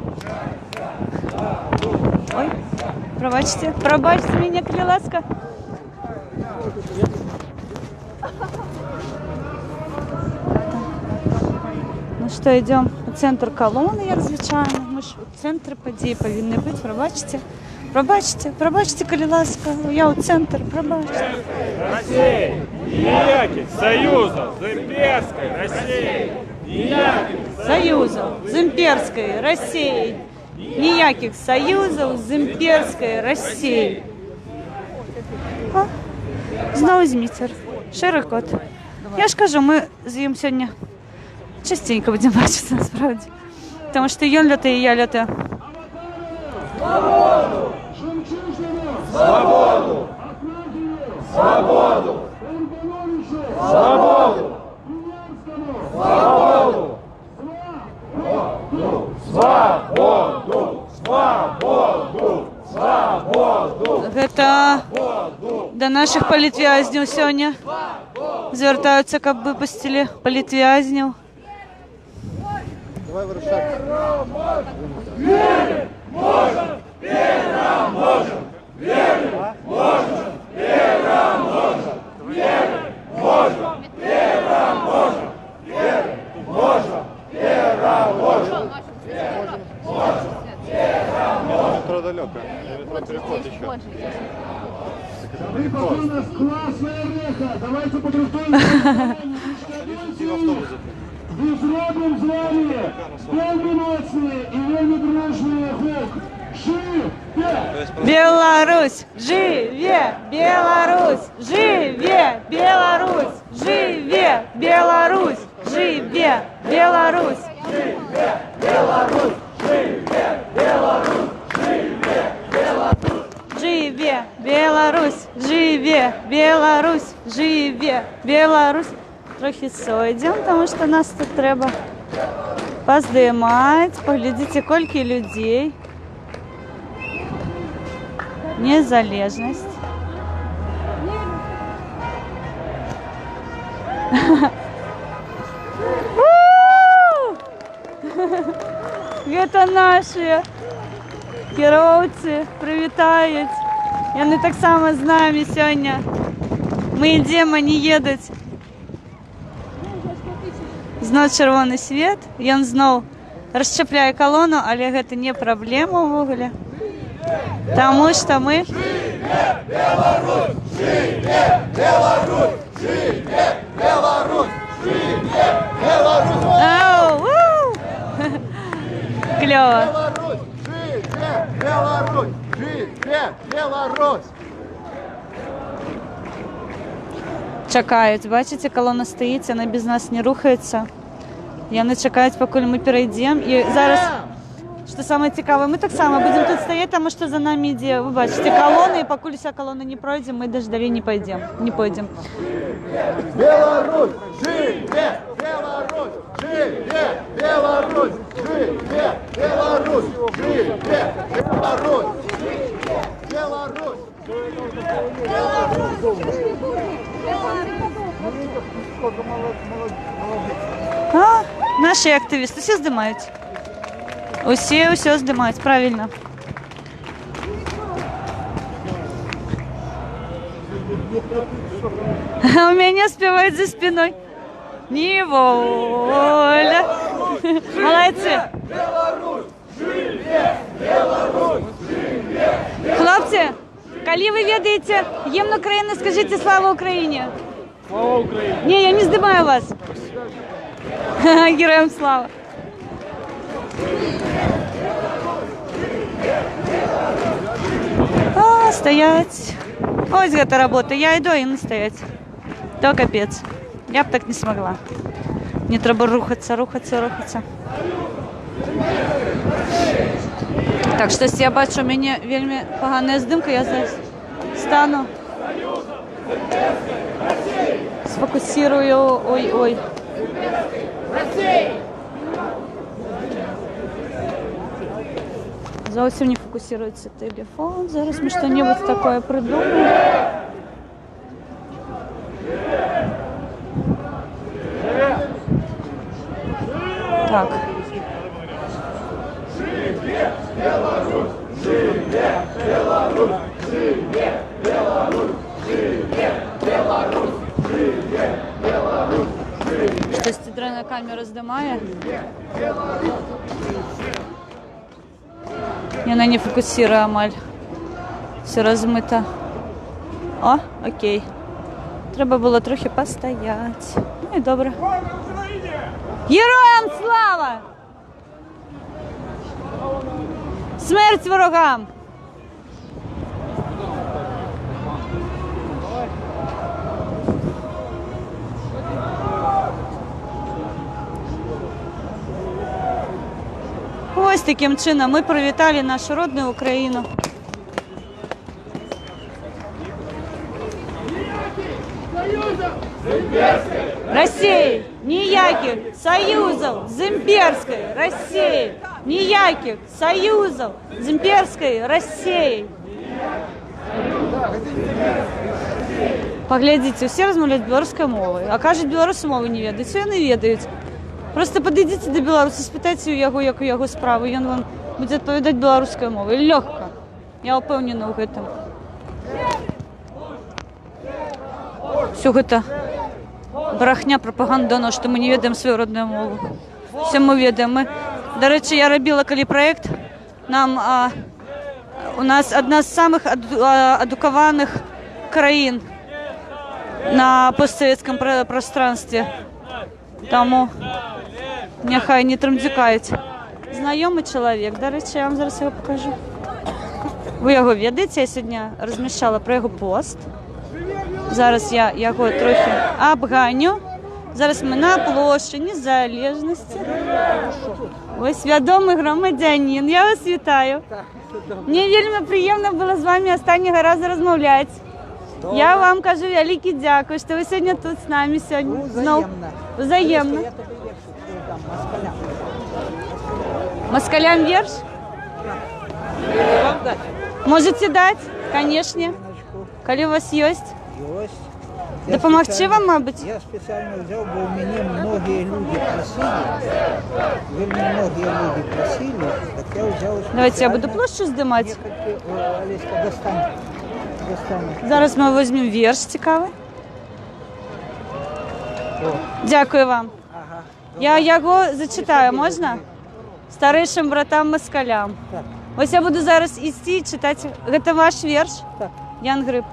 Ой, пробачте меня, коли ласка. Ну що, йдемо у центр колони, як звичайно. Ми ж у центрі подій повинні бути, пробачте, коли ласка. Я у центр, пробачте. Россия! Ніяких союзів з імперською Росією! Ніяких Союзів з імперською Росією. Ніяких союзів з імперською Росією. О, знову Змітер. Широкот. Я ж кажу, ми з ним сьогодні частенько будемо бачитися, насправді. Тому що він лютий, і я лютая. свободу! Свободу! Свободу! Свободу! Свободу! Свободу! Свободу! Гэта до наших палітв'язнів сьогодні звертаються, каб випустили палітв'язнів. Давай выращать. Утро далеко. Наверное, переход еще. Классная реха! Давайте подружимся! І зробимо з вами комбінації і вельми дружний гук. Живе! Беларусь, живе! Беларусь, живе! Беларусь, живе! Беларусь, живе! Беларусь! Живе! Беларусь, живе! Беларусь, живе! Беларусь! Трохи сойдем, тому що нас тут треба поздимати. Поглядите, скільки людей. Незалежность. Это наші кіровці привітають. Вони так само з нами сьогодні. Ми йдемо, вони їдуть. Знов червоний світ. Він знов розчепляє колону, але це не проблема ввогуле. Тому що ми... Живе Беларусь! Живе Беларусь! Живе Беларусь! Живе Беларусь! Ау, уу! Клево. Беларусь! Живе Беларусь! Живе Беларусь! Чекають, бачите, колона стоїть, вона без нас не рухається. І вони чекають, поки ми перейдемо. І зараз, що саме цікаве, ми так само будемо тут стояти, тому що за нами йде, ви бачите, колона, і поки вся колона не пройде, ми навіть далі не пойдемо. Беларусь! Живе Беларусь! Живе Беларусь! Живе Беларусь! Живе Беларусь! Беларусь! А, наші активісти всі здимають. Усі здимають, правильно. У меня спевают за спиной. Неволя. Молодці. Хлопці, коли ви ведаєте гімн України, скажіть «Слава Україні». Слава Україні! Ні, я не здимаю вас. Героям слава. А, стоять. Ось гэта работа. Я йду, і не стоять. То капець. Я б так не смогла. Мені треба рухатися. Так, щось я бачу, у мене вельми погана здимка, я зараз стану. Сфокусирую. Ой. Зовсім не фокусируется телефон. Зараз мы что-нибудь такое придумаем. Так. Щось центральна камера здимає. І вона не фокусує амаль. Все розмито. О, окей. Треба було трохи постояти. Ну і добре. Героям слава! Смерть ворогам! Ось таким чином ми привітали нашу родну Україну. Росії ніяких союзів з імперською Росією. Ніяких союзів з імперською Росією. Поглядите, всі розмовляють білоруською мовою, а кажуть, білоруси мови не ведають. Все вони ведають. Просто підійдіть до білоруса, спитайте у його, як у його справи, і він вам буде відповідати білоруською мовою. Легко. Я впевнена у цьому. Все це брехня, пропаганда, що ми не ведаємо свою родну мову. Все ми ведаємо. До речі, я робила коли проєкт. У нас одна з самих едукованих країн на постсовєтському пространстві. Тому нехай не трамдзюкають. Знайомий чоловік, до речі, я вам зараз його покажу. Ви його ведаєте, я сьогодні розміщала про його пост. Зараз я його трохи обганю. Зараз ми на площі Незалежності. Ось відомий громадянин, я вас вітаю. Мені вельми приємно було з вами останнього разу розмовляти. Я вам кажу велике дякую, що ви сьогодні тут з нами. Взаємно. Взаємно. Москалям вірш? Можете дати? Звісно. Коли у вас є? Допомогти вам, мабуть? Я специально взял, бо у меня многие люди просили, так я взял. Давайте я буду площу здимати. Олеська, достань. Зараз ми візьмемо вірш цікавий. Дякую вам. Я його зачитаю, можна? Старішим братам-москалям. Ось я буду зараз іти і читати. Це ваш вірш? Так. Ян Гриб.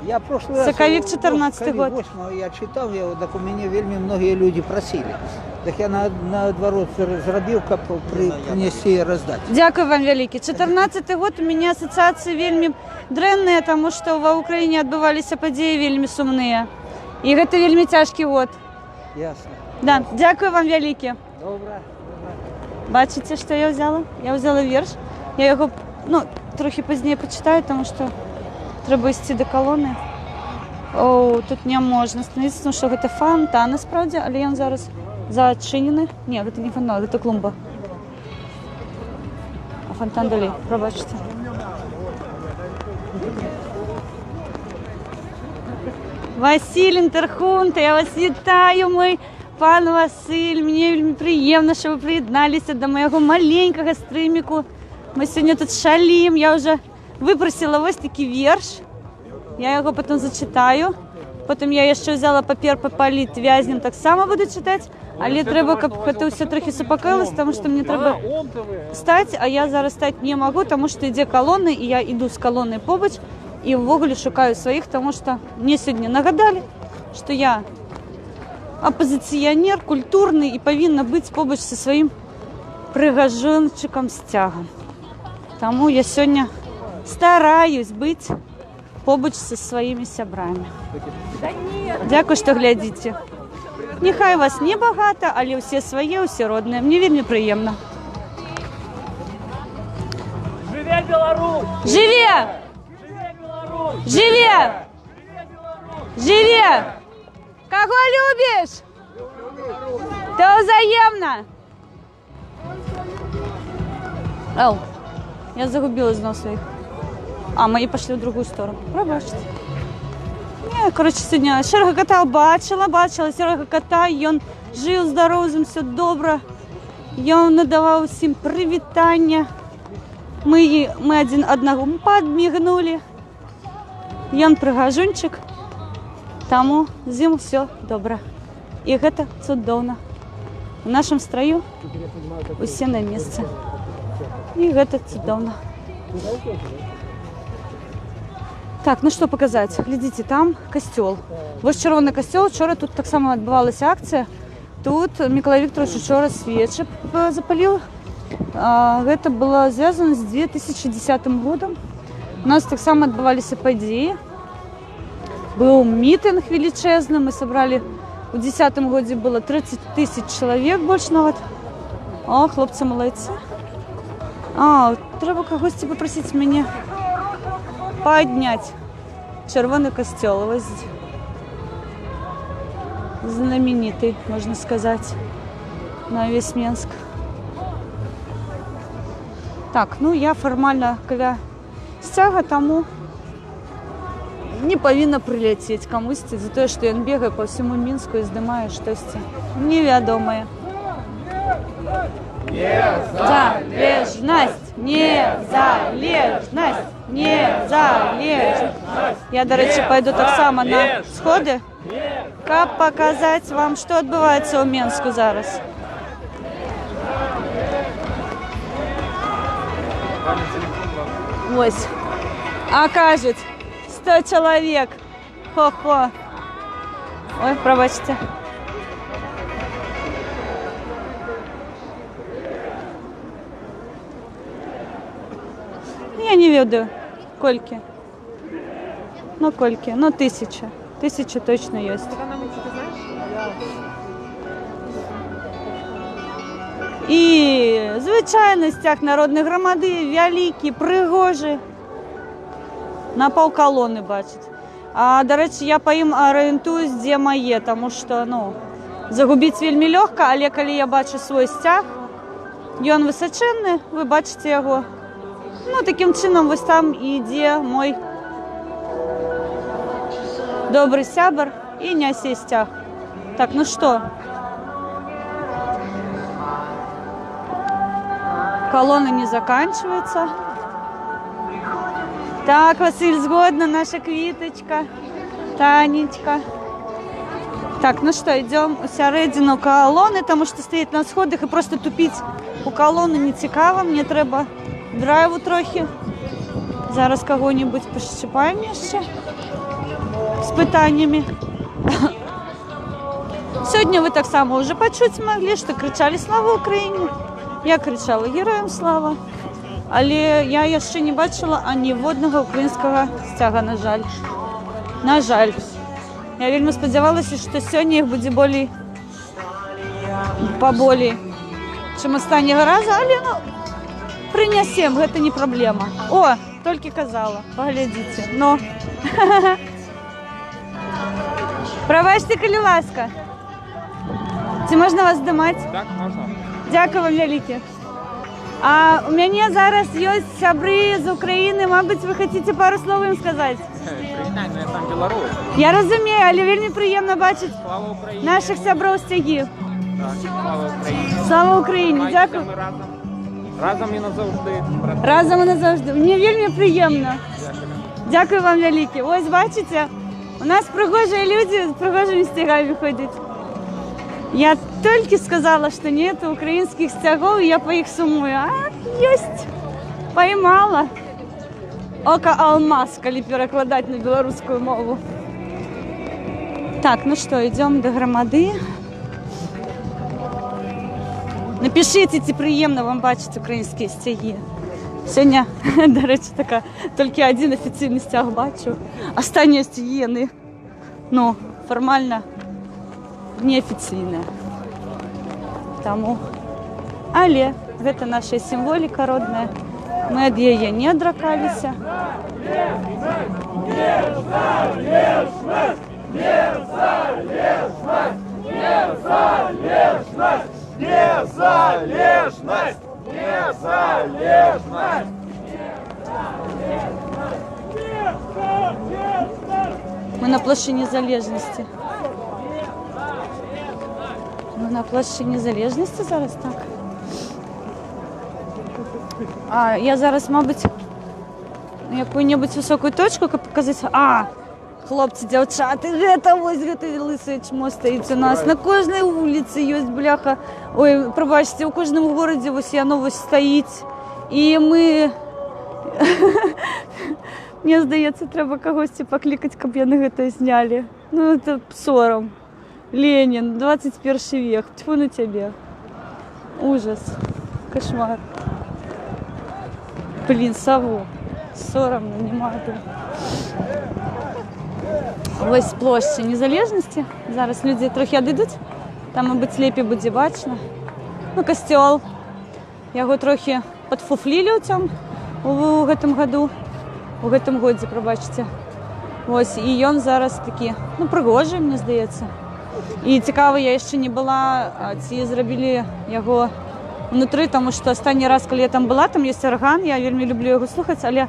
Я прошлый раз, Соковик 14 год. 8-го я читал, так у меня вельми многие люди просили. Так я наоборот зробив, как принести и раздать. Дякую вам велике. 14 год у меня ассоциации вельми дрэнные, тому что в Украине отбывались подеи вельми сумные. И это вельми тяжкий год. Ясно. Да, дякую вам велике. Добре. Бачите, що я взяла? Я взяла вірш. Я його, трохи пізніше почитаю, тому що треба йти до колони. О, тут не можна становитися, тому що це фонтан, насправді, але він зараз зачинений. Ні, це не фонтан, це клумба. А фонтан далі, пробачте. Василь Інтерхунта, я вас вітаю, мой пан Василь. Мені вельми приємно, що ви приєдналися до моєго маленького стриміку. Ми сьогодні тут шалім. Я вже випросила ось такий вірш. Я його потім зачитаю. Потім я ще взяла папір попалити в'язням, так само буду читати. Але треба, щоб це все трохи супокоїлось, тому що мені треба стати, а я зараз стати не можу, тому що йде колона, і я йду з колоною побач. І ввогуле шукаю своїх, тому що мені сьогодні нагадали, що я опозиціонер, культурний і повинна бути побач зі своїм пригажунчиком Стягом. Тому я сьогодні стараюсь бути побач зі своїми сябрами. Дякую, що глядите. Нехай вас не багато, але всі свої, всі родні. Мені вельми приємно. Живе Білорусь! Живе! Живе! Живе! Кого любишь? То взаимно. Я загубила знов своїх. А, мої пішли в другу сторону. Пробачте. Ні, коротше, сьогодні Серега кота бачила Серега кота, і він жив здоровим, все добре. Я надавав всім привітання. Ми один одному підмігнули. Ён прыгажунчик, тому з ним все добре. І це цудовно. В нашому строю усі на місці. І це цудовно. Так, ну що показати? Глядите, там костел. Ось червоний костел. Вчора тут так само відбувалася акція. Тут Миколай Вікторович вчора свічі запалив. Це було зв'язано з 2010 годом. У нас так само відбувалися події. Був мітинг величезний. Ми зібрали у 2010 році було 30 тисяч чоловік більше навіть. О, хлопці молодці. Треба когось попросити мене підняти червоний костел. Ось знаменитий, можна сказати, на весь Мінськ. Так, ну я формально стяга, тому не повинна прилетіти комусь за те, що він бігає по всьому Мінську і здимає щось невідоме. Незалежність! Незалежність! Незалежність! Я, до речі, пойду так само на сходи, щоб показати вам, що відбувається у Мінську зараз. Ось, а кажуть, 100 чоловік. Хо-хо. Ой, пробачте. Я не веду, кольки. Ну, кольки, ну, 1000. 1000 точно є. І, звичайно, стяг народної громади, великий, пригожий. На полколони бачить. А, до речі, я по їм орієнтуюсь, де моє, тому що, ну, загубити вельми легко, але коли я бачу свій стяг, і він височенний, ви бачите його. Ну, таким чином, ось там іде мой добрий сябр і несе стяг. Так, ну що? Колонна не заканчивается. Так, Василь, згодна, наша квіточка, Танечка. Так, ну что, идем у середину колонны, тому що стоїть на сходах і просто тупіть у колони не цікаво. Мені треба драйву трохи. Зараз кого-нибудь пощипаємо ще з питаннями. Сьогодні ви так само вже почути могли, що кричали «Слава Україні!». Я кричала «Героям слава!», але я ще не бачила ані водного українського стяга, на жаль. На жаль. Я вельми сподівалася, що сьогодні їх буде поболі, чим останнього разу, але ну, принесемо, це не проблема. О, тільки казала, поглядіть. Ну. Пробачте, коли ласка. Чи можна вас здимати? Так, можна. Дякую вам, велике. А у мене зараз є сябри з України, мабуть, ви хочете пару слов їм сказати? Привітання, я сам білорус. Я розумію, але вельми приємно бачити Слава Україні. наших сябрів стягів. Так, слава Україні. Слава Україні, Тримайтеся дякую. ми разом. Разом і назавжди. брати. Разом і назавжди. Мені вельми приємно. Дякую вам велике. Ось бачите, у нас пригожі люди з пригожими стягами ходять. Я тільки сказала, що нет українських стягов, і я по їх сумую. А, єсть. Поймала. Око алмаз, коли перекладати на білоруську мову. Так, ну що, йдемо до громади. Напишіть, чи приємно вам бачити українські стяги. Сьогодні, до речі, така, тільки один офіційний стяг бачу. Останні стяги, ну, формально неофіційне. Тому, але це наша символіка родна. Ми від її не одракалися. Незалежность! Незалежность! Ми на площі Незалежності. Ми на площі Незалежності зараз, так. А, я зараз, мабуть, яку-небудь високу точку показати. А, хлопці, дівчата, гэта лисий чмо стоїть у нас. На кожній вулиці є, бляха. Ой, пробачте, у кожному городі ось яно ось стоїть. І ми... Мені здається, треба когось покликати, щоб я не це зняли. Ну, це сором. Ленін, 21 век. Тьфу на тебе. Ужас. Кошмар. Блін, Саву. Соромно, не можу. Ось площа Незалежності. Зараз люди трохи відійдуть. Там, мабуть, ліпі буде бачно. Ну, костел. Його трохи підфуфлили у цьому году. У гэтым годзе, пробачце. Ось, і ён зараз такі, ну, пригожий, мені здається. І цікаво, я ще не була, ці зробили його внутрі, тому що останній раз, коли я там була, там є орган, я вельми люблю його слухати, але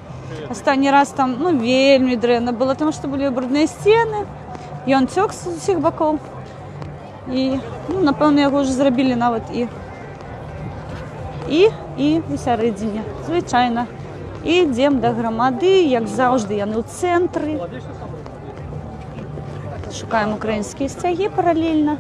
останній раз там, ну, вельми древно було, тому що були брудні стіни, і він тек з усіх боків. І, ну, напевно, його вже зробили навіть і всередині, звичайно. І йдемо до громади, як завжди, я не у центрі. Шукаємо українські стяги паралельно.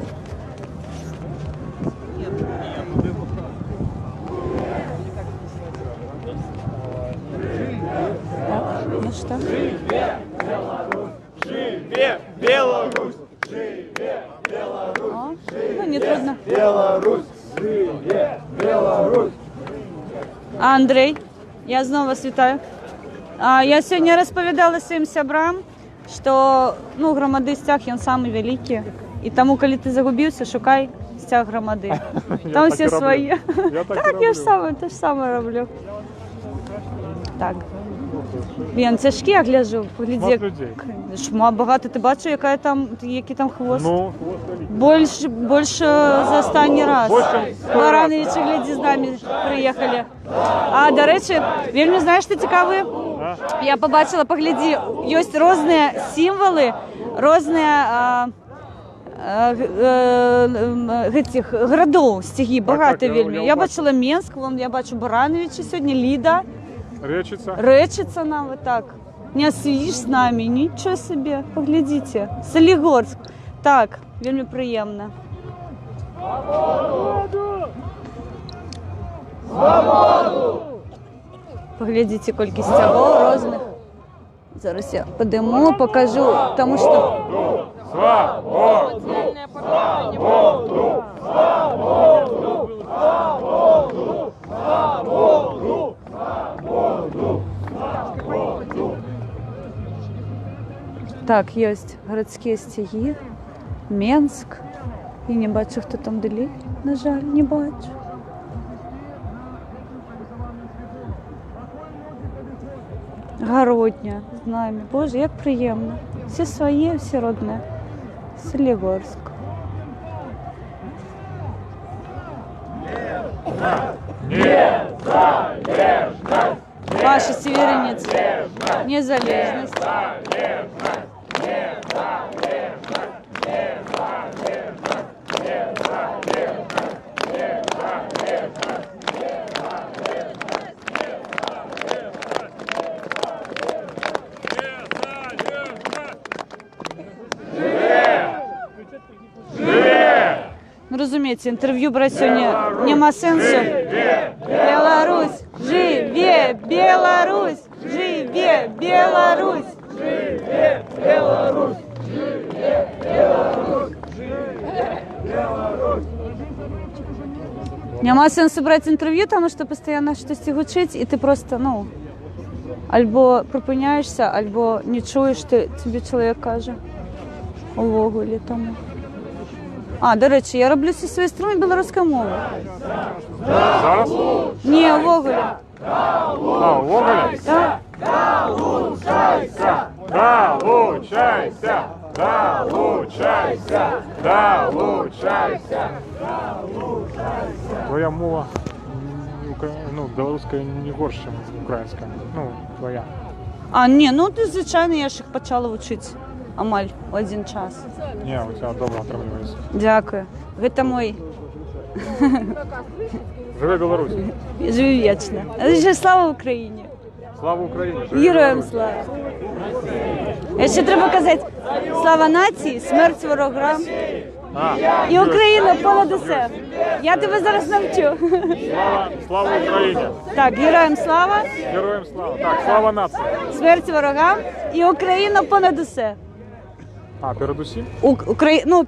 Так, ну що? Живе Беларусь! Живе Беларусь! О, ну, не трудно. Беларусь! Живе Беларусь! Андрій, я знову вас вітаю. Я сьогодні розповідала своїм сябрам, що, ну, громади стяг, він самий великий. І тому, коли ти загубився, шукай стяг громади. Там всі свої. Так, я ж саме роблю. Так. Він тяжкий, я гляджу. Багато, ти бачив, який там хвост? Ну, хвост Більше за останній раз. Барановичі, гляді, з нами приїхали. А, до речі, вельми, знаєш, що цікаве? Я побачила, погляді, є різні символи, різні городов, стяги, багато вельми. Я бачила Менськ, я бачу Барановичі сьогодні, Ліда. Речица нам вот так. Не сидишь с нами, ничего себе. Поглядите. Солигорск. Так, вельми приємно. Свободу! Поглядите, скільки стягов різних. Зараз я подиму, покажу, тому що... Свободу! Свободу! Свободу! Свободу! Свободу! Так, є городські стяги. Менськ. Я не бачу, хто там далі. На жаль, не бачу. Городня з нами. Боже, як приємно. Всі свої, всі родне. Солігорськ. Ваша Северинец. Незалежность. Ну, розумієте, інтерв'ю брати сьогодні нема сенсу. Беларусь, живе Беларусь, живе Беларусь. Живе Беларусь, живе Беларусь, живе Беларусь. Нема сенсу брати інтерв'ю, тому що постійно щось гучить, і ти просто, ну, або припиняєшся, або не чуєш, тобі чоловік каже. Увогулі тому. А, до речі, я роблю всі свої струни білоруською мовою. Зараз? Ні, увогулі. А, увогулі? Так. Долучайся! Долучайся! Долучайся! Долучайся! Твоя мова белорусская не горше, чем украинская. Ну, твоя. А, ні, ну ти, звичайно, я ж їх почала вчити. Амаль у один час. Не, у тебя добро отравливается. Дякую. Гэта мой. Живе Беларусь. Живи вічно. А ще слава Україні. Слава Україні. Живе Героям Беларусь. слава. Ще треба казати слава нації, смерть ворогам А, і Україна понад усе. Я тебе зараз навчу. слава Україні. Так, героям слава, Героям слава. Так, слава нації. смерть ворогам і Україна понад усе. А, передусім? Ну,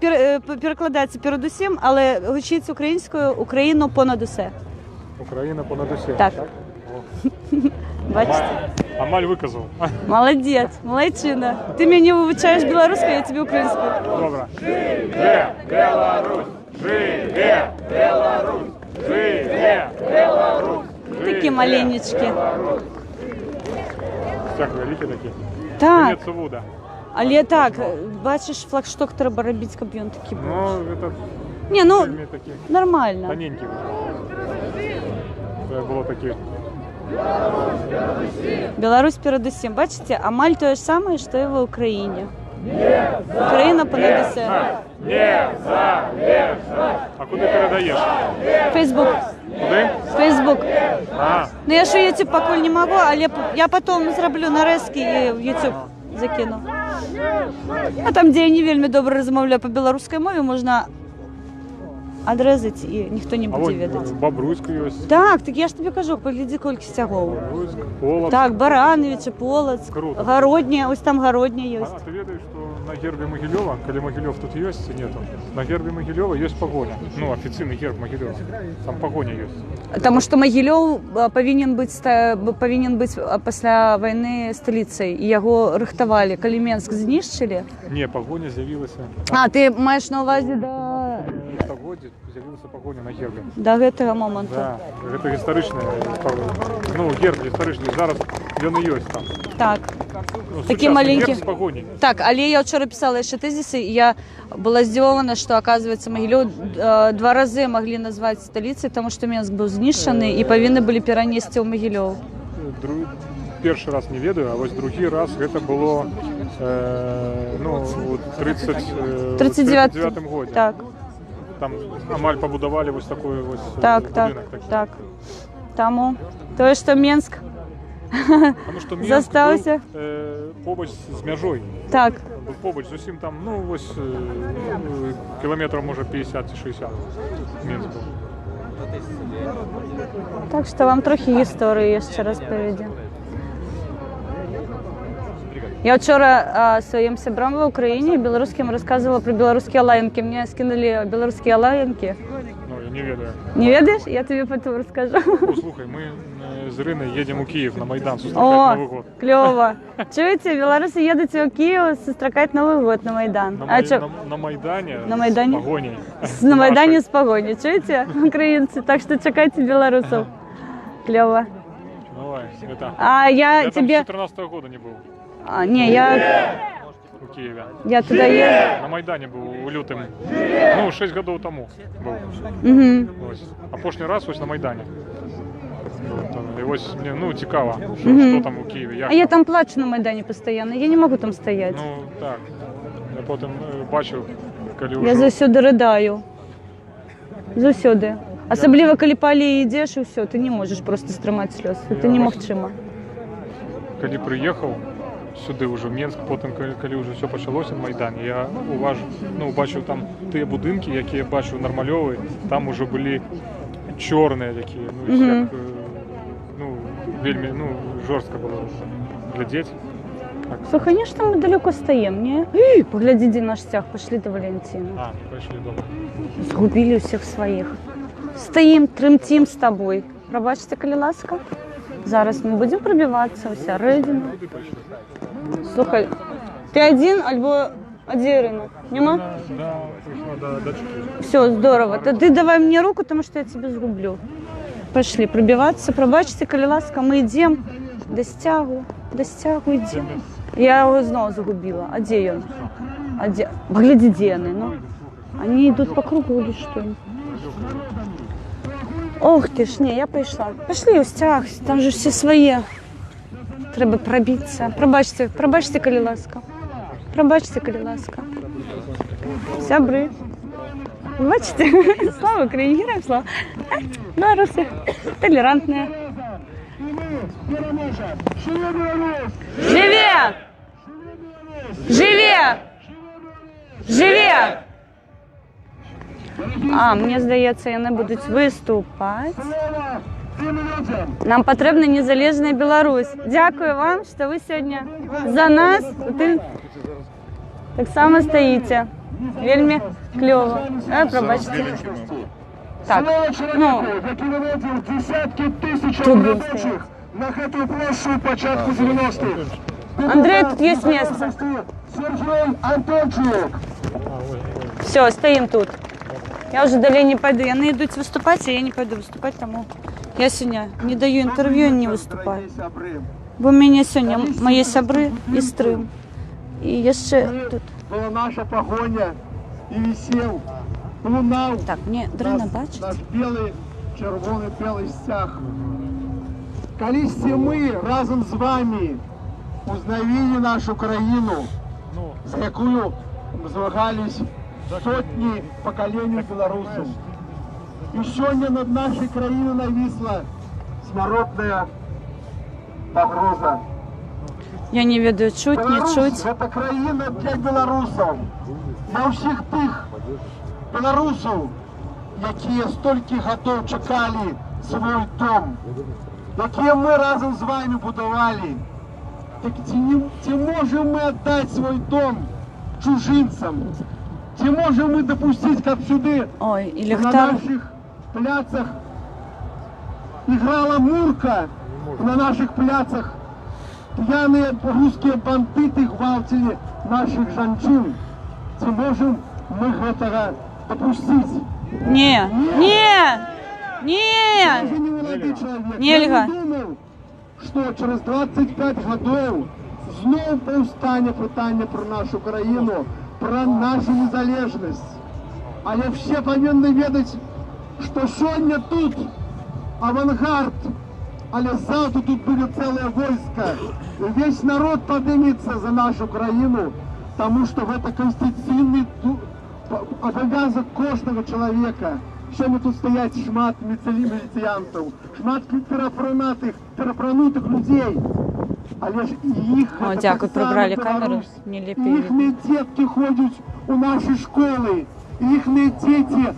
перекладається передусім, але гучиться українською Україну понад усе. Україна понад усім. Так. Бачите? Амаль виказав. Молодець, молодчина. Ти мені вивчаєш білоруською, я тобі українською. Добре. Живе Беларусь! Живе Беларусь! Живе Беларусь! Такі маленечкі. Як великі такі. Так, Конець Сувуда. але так, бачиш, флагшток треба робити, щоб він такий був. Ну, это Ні, ну, фільми такі нормально. тоненькі. Це було такі. Білорусь передусім. Бачите, Амаль те ж саме, що і в Україні. Україна понад усе. Незалежна. А куди передаєш? Фейсбук. Куди? Фейсбук. А, Ну я ж у YouTube поки не можу, але я потім зроблю нарізки і в YouTube закину. А там, де я не вельми добре розмовляю по білоруській мові, можна відрізати і ніхто не а буде вон відати. Бобруйська є. Так я ж тобі кажу, погляди, скільки стягов. Бобруйськ, Полоцк. Так, Барановича, Полоцк, Круто. Городня, ось там Городня є. А ты ведаешь, что на гербе Могилева, коли Могилев тут есть, нету, на гербе Могилева есть погоня. Ну, официальный герб Могилева. Там погоня есть. Тому що Могилев повинен бути після війни столицею, і його рихтували. Коли Менськ знищили. Не, погоня з'явилася. А, ти маєш на увазі до... В того году з'явилася погоня на гербі. До гэтага моменту. Да, це історичне, ну, герб історичний, зараз він і є там. Так. Ну, Такі сучасний маленькі. герб з погоней. Так, але я вчора писала ще тезиси, і я була здивована, що, оказывается, Могилев 2 рази могли назвати столицею, тому що Менськ був знищений і повинні були перенести в Могилев. Перший раз не ведаю, а ось другий раз це було ну, у 39-му году. Так. Там Амаль побудували ось такий ось Так, будинок. так, такий. так. Тому, то, що Менськ Тому що Мінськ застався. був побач з межою. Так. Був побач з усім там, ну ось кілометрів, може, 50 чи 60 Мінськ був. Так що вам трохи історії ще розповіді. Я вчора своїм сябрам в Україні білоруським розказувала про білоруські лаянки. Мені скинули білоруські лаянки. Ну, я не ведаю. Не ведаєш? Я тобі потім розкажу. Ну, слухай, ми з Іриною їдемо у Київ на Майдан зустрічати О, Новий год. кльово. Чуєте, білоруси їдуть у Київ зустрічати Новий год на Майдан. На Майдані, На Майдані? з погоней. На Майдані з погоні. Чуєте, українці? Так що чекайте білорусів. Кльово. Давай, это. А я Я тебе... там с 14-го года не был А, ні, у Киеве. я туди їду. На Майдане был у лютым. Ну, 6 годов тому был. Угу. Ось. А прошлый раз ось на Майдане. І ось мені, ну, цікаво, що там у Києві. Як А я там плачу на Майдані постійно, я не можу там стояти. Ну, так. Я потім бачив, коли Я вже... засюди ридаю. Засюди. Особливо, коли по алеї йдеш і все, ти не можеш просто стримати сльози. Це немовчимо. Коли приїхав сюди вже в Мінськ, потім, коли вже все почалося на Майдані, я бачив там ті будинки, які я бачив нормальові, там вже були чорні такі, ну, як, ну, вельми, ну, жорстко було глядіти. Слухай, ні ж там ми далеко стоїмо, ні? Погляди, де наш стяг, пішли до Валентина. А, пішли добре. Згубили всіх своїх. Стоїм, тремтім з тобою. Пробачте, коли ласка. Зараз ми будемо пробиватися, вся Редіна. Слухай, ти один, або де Ірина? Нема? Да, прийшла до дочки. Все, здорово. Тоді давай мені руку, тому що я тебе згублю. Пішли пробиватися. Пробачте, коли ласка, ми йдемо до стягу йдемо. Я його знову загубила. А де він? А де? Погляди, де вони, ну. Они идут по кругу или что? Ох ти ж, ні, я прийшла. Пішли ось цях, там же всі свої. Треба пробитися. Пробачте, коли ласка. Пробачте, коли ласка. Сябри. Бачите? Слава Україні, героям слава. Белоруси толерантні. Живе! Живе! Живе! А, мені здається, вони будуть виступати. Нам потрібна незалежна Білорусь. Дякую вам, що ви сьогодні за нас так само стоїте. Вельми кльово. Пробачте. Так, ну, тут будемо стояти. На эту площадь початку 90-х. Андрей, тут есть место. Сергей Антончик. Все, стоим тут. Я уже далее не пойду. Они идут выступать, а я не пойду выступать, тому я сегодня не даю интервью, не выступаю. Бо у меня сегодня мои сябры из Крым. И еще тут. Была наша погоня и висел. Лунал. Так, мне дрона бачить. Наш белый, червоний белий стяг. Колись ми разом з вами узнавали нашу країну, за якою змагались сотні поколінь білорусів. І сьогодні над нашою країною нависла смертельна погроза. Я не веду, чуть, не Білорусь чуть. – це країна для білорусів, для всіх тих білорусів, які стільки років чекали свій дом, які ми разом з вами будували. Так чи можемо ми віддати свій дом чужинцям? Чи можемо ми допустити, щоб сюди Ой, і на ліхтар. наших пляцах грала мурка, на наших пляцах п'яні русські бандити гвалтили наших жінчин? Чи можемо ми цього допустити? Не, не, не. Даже не молодий чоловік. Нельга. Я не думав, що через 25 років знову повстане питання про нашу країну, про нашу незалежність. Але всі повинні ведати, що сьогодні тут авангард, але завтра тут буде ціле військо. І весь народ підніметься за нашу країну, тому що це конституційний обов'язок кожного чоловіка. Сьогодні тут стоять шмат міліціянтів, шмат перепранутих людей. Але ж і їх О, це дякую, так само прибрали Білорусь. камеру, не І ліпили. їхні дітки ходять у наші школи, і їхні діти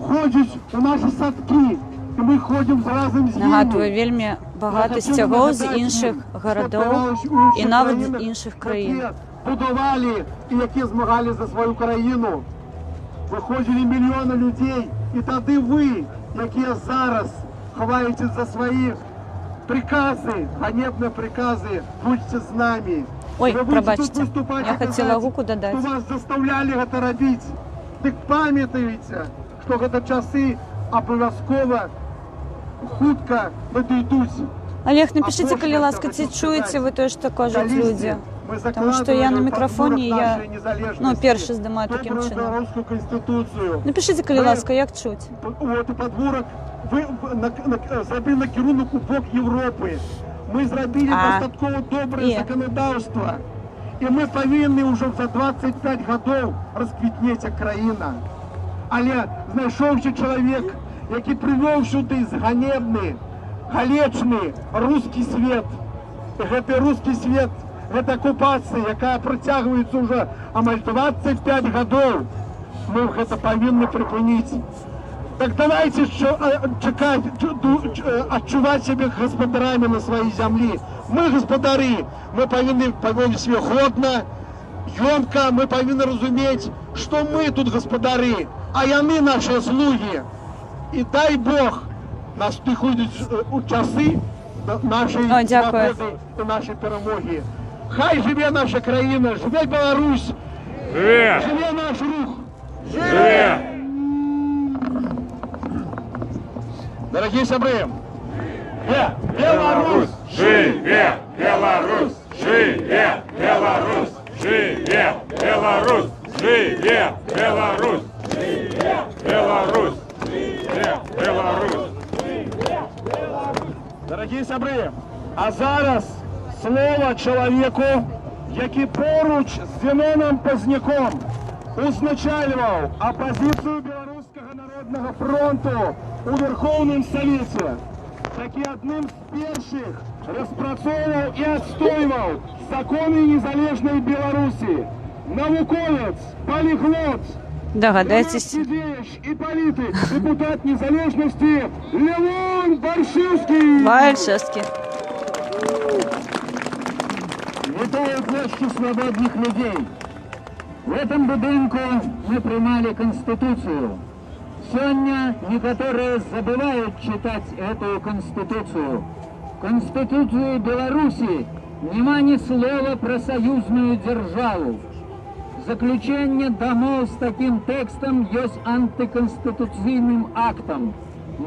ходять у наші садки. І ми ходимо разом з ними. Нагадую, вельми багато стягов з інших городів і навіть з інших країн. Які будували і які змагали за свою країну. Виходили мільйони людей. І тоді ви, які зараз ховаєтесь за свої прикази, ганебні прикази, будьте з нами. Ой, Ви будете пробачте, тут виступати я і хотіла казати, руку додати. що вас заставляли це робити. Так пам'ятайте, що це часи обов'язково хутко надійдуть. Олег, напишите, коли ласка, ці чуєте ви теж також люди. Тому що я на мікрофоні, я, ну, перше здимаю таким чином. Напишите, коли ласка, як чуть. От подворок зробили керунок у бок Європи. Ми зробили достатково добре законодавство. І ми повинні вже за 25 років розквітнети як країна. Але знайшовся чоловік, який привів сюди ганебний, галечний русский світ. І цей русский світ, це окупація, яка протягується вже амаль 25 років. Ми це повинні припинити. Так давайте відчувати себе господарями на своїй землі. Ми господарі, ми повинні поводити себе годно, емко, ми повинні розуміти, що ми тут господарі, а вони наші слуги. І дай Бог, нас приходять у часи нашої свободи і нашої перемоги. Хай живе наша країна, живе Білорусь, живе наш рух. Живе! Дорогие сябры, Беларусь! Живе Беларусь! Живе Беларусь! Живе Беларусь! Живе Беларусь! Живе Беларусь! Живе Беларусь! чоловіку, який поруч з Зеленим Позняком узначалював опозицію Білоруського народного фронту у Верховному Совєті. Таки одним з перших розпрацьовував і відстоював закони незалежної Білорусі. Науковець, поліглот, Догадайтесь. діяч і політик, депутат незалежності Левон Баршевський. Вальшевський. Вітаю площу свободних людей. В этом будинку мы принимали Конституцию. Сегодня некоторые забывают читать эту Конституцию. В Конституции Беларуси нема ни слова про союзную державу. Заключение домов с таким текстом есть антиконституційним актом.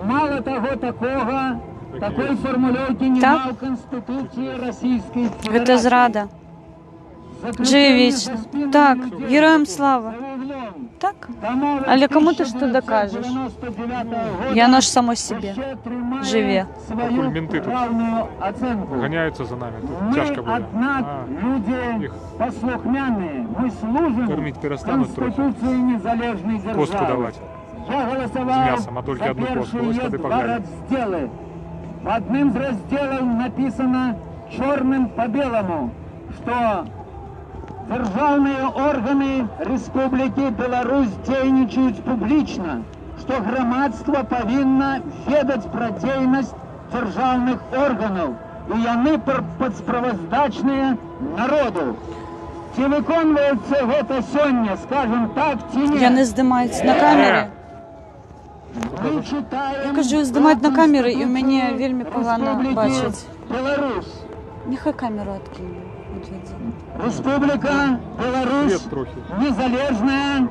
Мало того такого, такой формулировки нема в Конституции Российской Федерации. Це зрада. Живіч. Так, героям слава. Так. Але кому ти що докажеш? Я ж само собі. Живе. Менты тут гоняются за нами. Тут тяжко будет. Люди их послухняные, мы служим кормить перестанут трохи. Конституции незалежной державы. Костку давать. Я голосовал С мясом, а только за одну костку. перший Ось уезд туди два погнали. розділы. В одним з розділів написано черным по белому, что державные органы Республики Беларусь дзейнічаюць публічна, что громадство повинно ведать про дзейнасць державных органов, и яны подсправаздачныя народу. Ці виконується гэта сёння, скажем так, ці не? Я не здимаюсь на камері. Ми читаємо Я кажу, здимають на камери, і мені вельми погано Республіки бачать. Беларусь. Нехай камеру відкину. Республіка Беларусь Свет трохи. незалежна,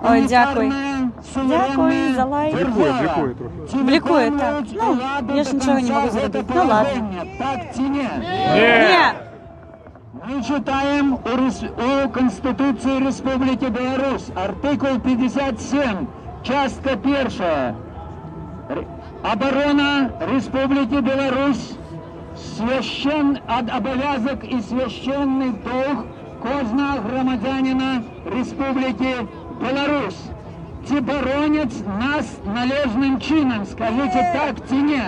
Ой, дякую. унітарна, Дякую за лайк. Блікує, блікує трохи. Ці Блікує, виконують так. Ну, владу я ж до нічого не можу кінця зробити. гэта Ну, ладно. положення. Так ці ні? Ні. Мы читаем у Конституции Республики Беларусь, артикул 57, частка 1. Оборона Республики Беларусь, обов'язок і священний долг кожного громадянина Республики Беларусь. Ці боронять нас належним чином, скажіть так чи ні?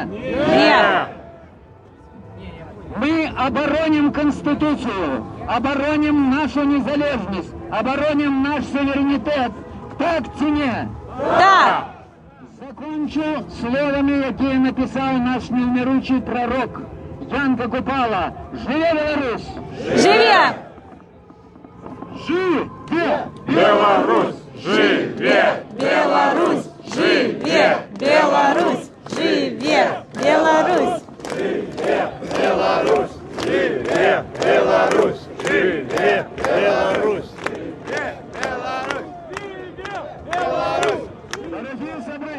Ні. Мы обороним Конституцию, обороним нашу незалежность, обороним наш суверенитет. Так чи ні? Так. Закончу словами, які написав наш невмиручий пророк Янка Купала. Живе Беларусь! Живе! Живе! Беларусь! Живе! Беларусь! Живе! Беларусь! Живе! Беларусь! Беларусь! Живе! Беларусь! Живе! Беларусь! Дорогі собри,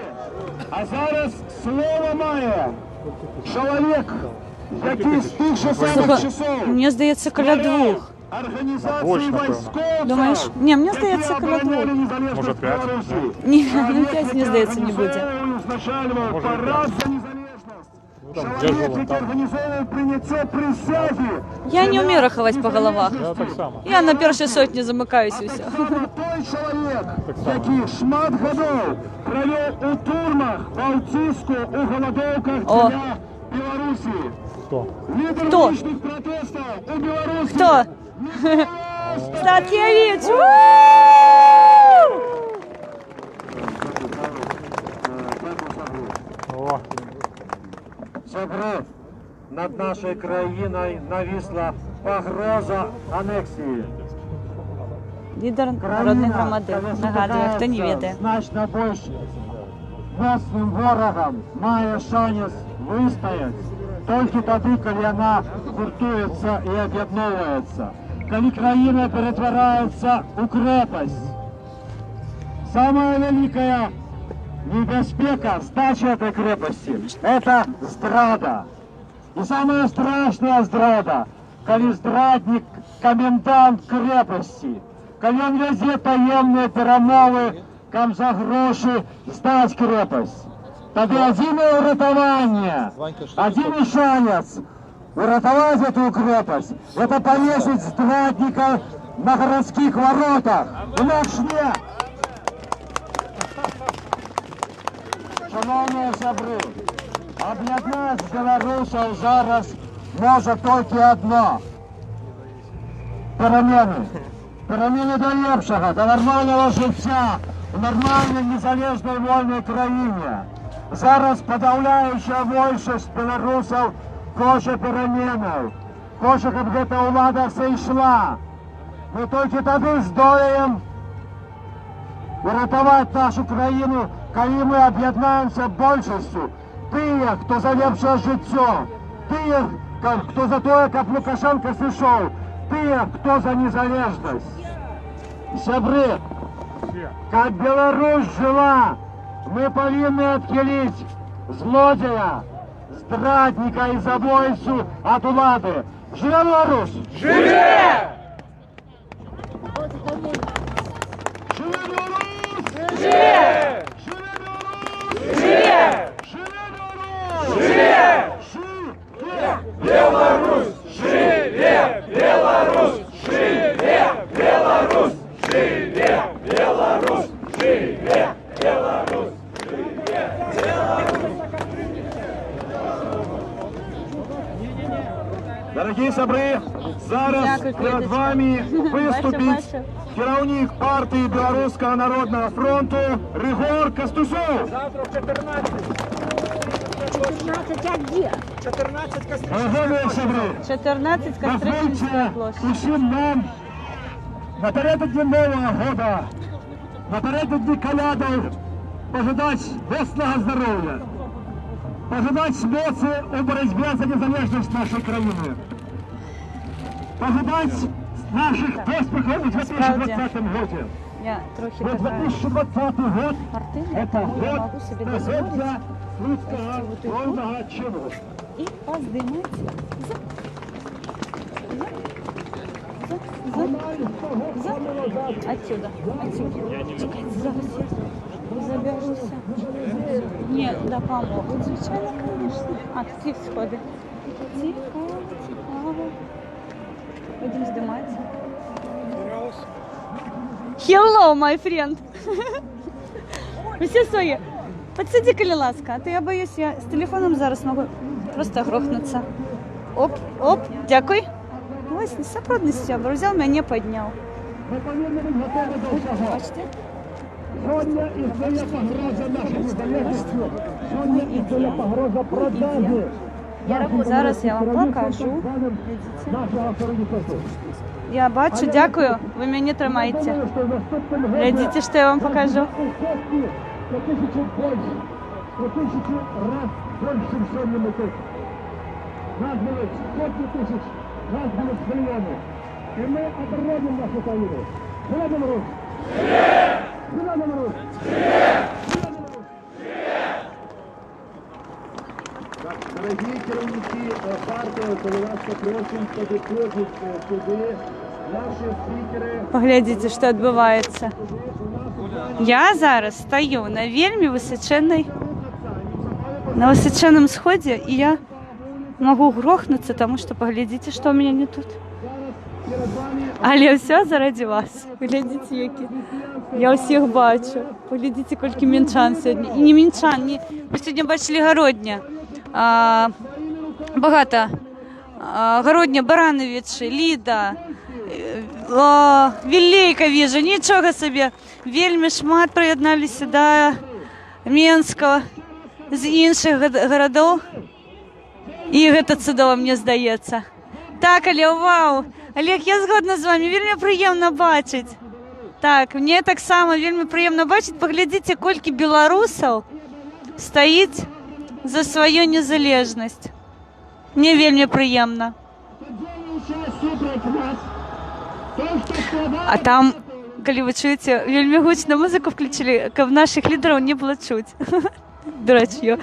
а зараз слово має чоловік, який з тих же самих Слухай, часов мені здається, коля двох. організації Больше, напевно. військовців, Думаєш? Ні, мені здається, які коля двох. обороняли незалежність Може, 5? Білорусі. Ні, 5 не здається, не буде. Узначалював Може, парад п'ять. за незалежність. там, Чоловік, держава, який там. організовував прийняття присяги. Я не вмію рахувати по головах. Я так само. Я на першій сотні замикаюсь і все. Саме той чоловік, само. який шмат годов провів у турмах, в Балтійську, у голодовках О. для Білорусі. Хто? Лідер Хто? вуличних протестів у Білорусі. Хто? Статкевич! О, Собрав, над нашою країною навісла погроза анексії. Лідер народної громади. Нагадую, хто не відає. Значно більше. Моцним ворогам має шанс вистояти тільки тоді, коли вона гуртується і об'єднується. Коли країна перетворяється у крепость. Самая великая небезпека сдачи этой крепости – это здрада. И самая страшная здрада, коли здрадник – комендант крепости, коли он везе таемные перемовы, кам за гроши сдать крепость. Тогда один уратование, один шанец Урятовать эту крепость, это повесить здрадника на городских воротах. Інакше. Шановні сябри, об'єднати білорусів зараз може тільки одно. Переміни. Переміни до ліпшого, до нормального життя у нормальній незалежній вольній країні. Зараз подавляюча більшість білорусів хоче перемінів. Хоче, щоб ця влада все йшла. Ми тільки тоді здолеємо врятувати нашу країну, коли ми об'єднаємося більшістю. Тих, хто за ліпше життя, тих, хто за те, як Лукашенко пішов, тих, хто за незалежність. Сябры, как Беларусь жила, мы повинны отхилить злодея, здрадника и забойцу от улады. Живе Беларусь! Живе! Живе Беларусь! Живе! Живе Беларусь! Живе! Живе Беларусь! Живе Беларусь! Живе Беларусь! Живе Беларусь! Живе Беларусь! Дорогі сябри, зараз перед вами виступить керівник партії Білоруського народного фронту Ригор Костусов. Завтра в 14. 14, а где? 14 костричных. Дорогі сябри, 14 Костричинська дозвольте площадь. усім нам напередодні Нового года, напередодні колядів пожелати міцного здоров'я, пожелати моці у боротьбі за незалежність нашої країни, пожелати наших успіхів у 2020 році. Я трохи Но така 2020 год – спортивна, это тому я год можу собі развития дозволити русского вот эту. вольного чину. і поздимати отсюда. Чекайте, зараз я заберуся. Ні, допоможуть, звичайно, звісно. А, тут є сходи. Цікаво, цікаво. Будемо здиматися. Hello, my friend. Ви всі свої. Подсиди, коли ласка, а то я боюсь, я з телефоном зараз можу просто грохнутися. Оп, оп, дякую. Ось, несопродності, взяв, мене підняв. Ми повинні бути готові до всього. Бачите? Сьогодні існує погроза нашій незалежності, сьогодні існує погроза продажі. Зараз я вам покажу. Нашого суверенітету. Я бачу, дякую, ви мене тримаєте. Глядите, що я вам покажу. По тисячу раз більше, ніж сьогодні ми тут. Нас були сотні тисяч, нас були мільйони. І ми оборонимо нашу країну. Живе Білорусь! Живе Білорусь! Дорогі керівники партії, коли вас попросимо, підходять сюди, наші спікери. Поглядите, що відбувається. Я зараз стою на вельми на височенном сходе, и я могу грохнуться, потому что поглядите, что у меня не тут. Але все заради вас. Глядите, які. Я усіх бачу. Поглядите, скільки мінчан сьогодні. І не мінчан, ні. Ви сьогодні бачили Городня. Багато. Городня, Барановичі, Ліда, Вілейка вижу, нічого собі. Вельми шмат приєдналися до Мінського з інших городів. І це чудово, мені здається. Так, Олег, вау! Олег, я згодна з вами, вельми приємно бачити. Так, мені так само вельми приємно бачити. Поглядіть, скільки білорусів стоїть за свою незалежність. Мені вельми приємно. А там, коли ви чуєте, вельми гучну музику включили, в наших лідерів не було чути. Дурачье.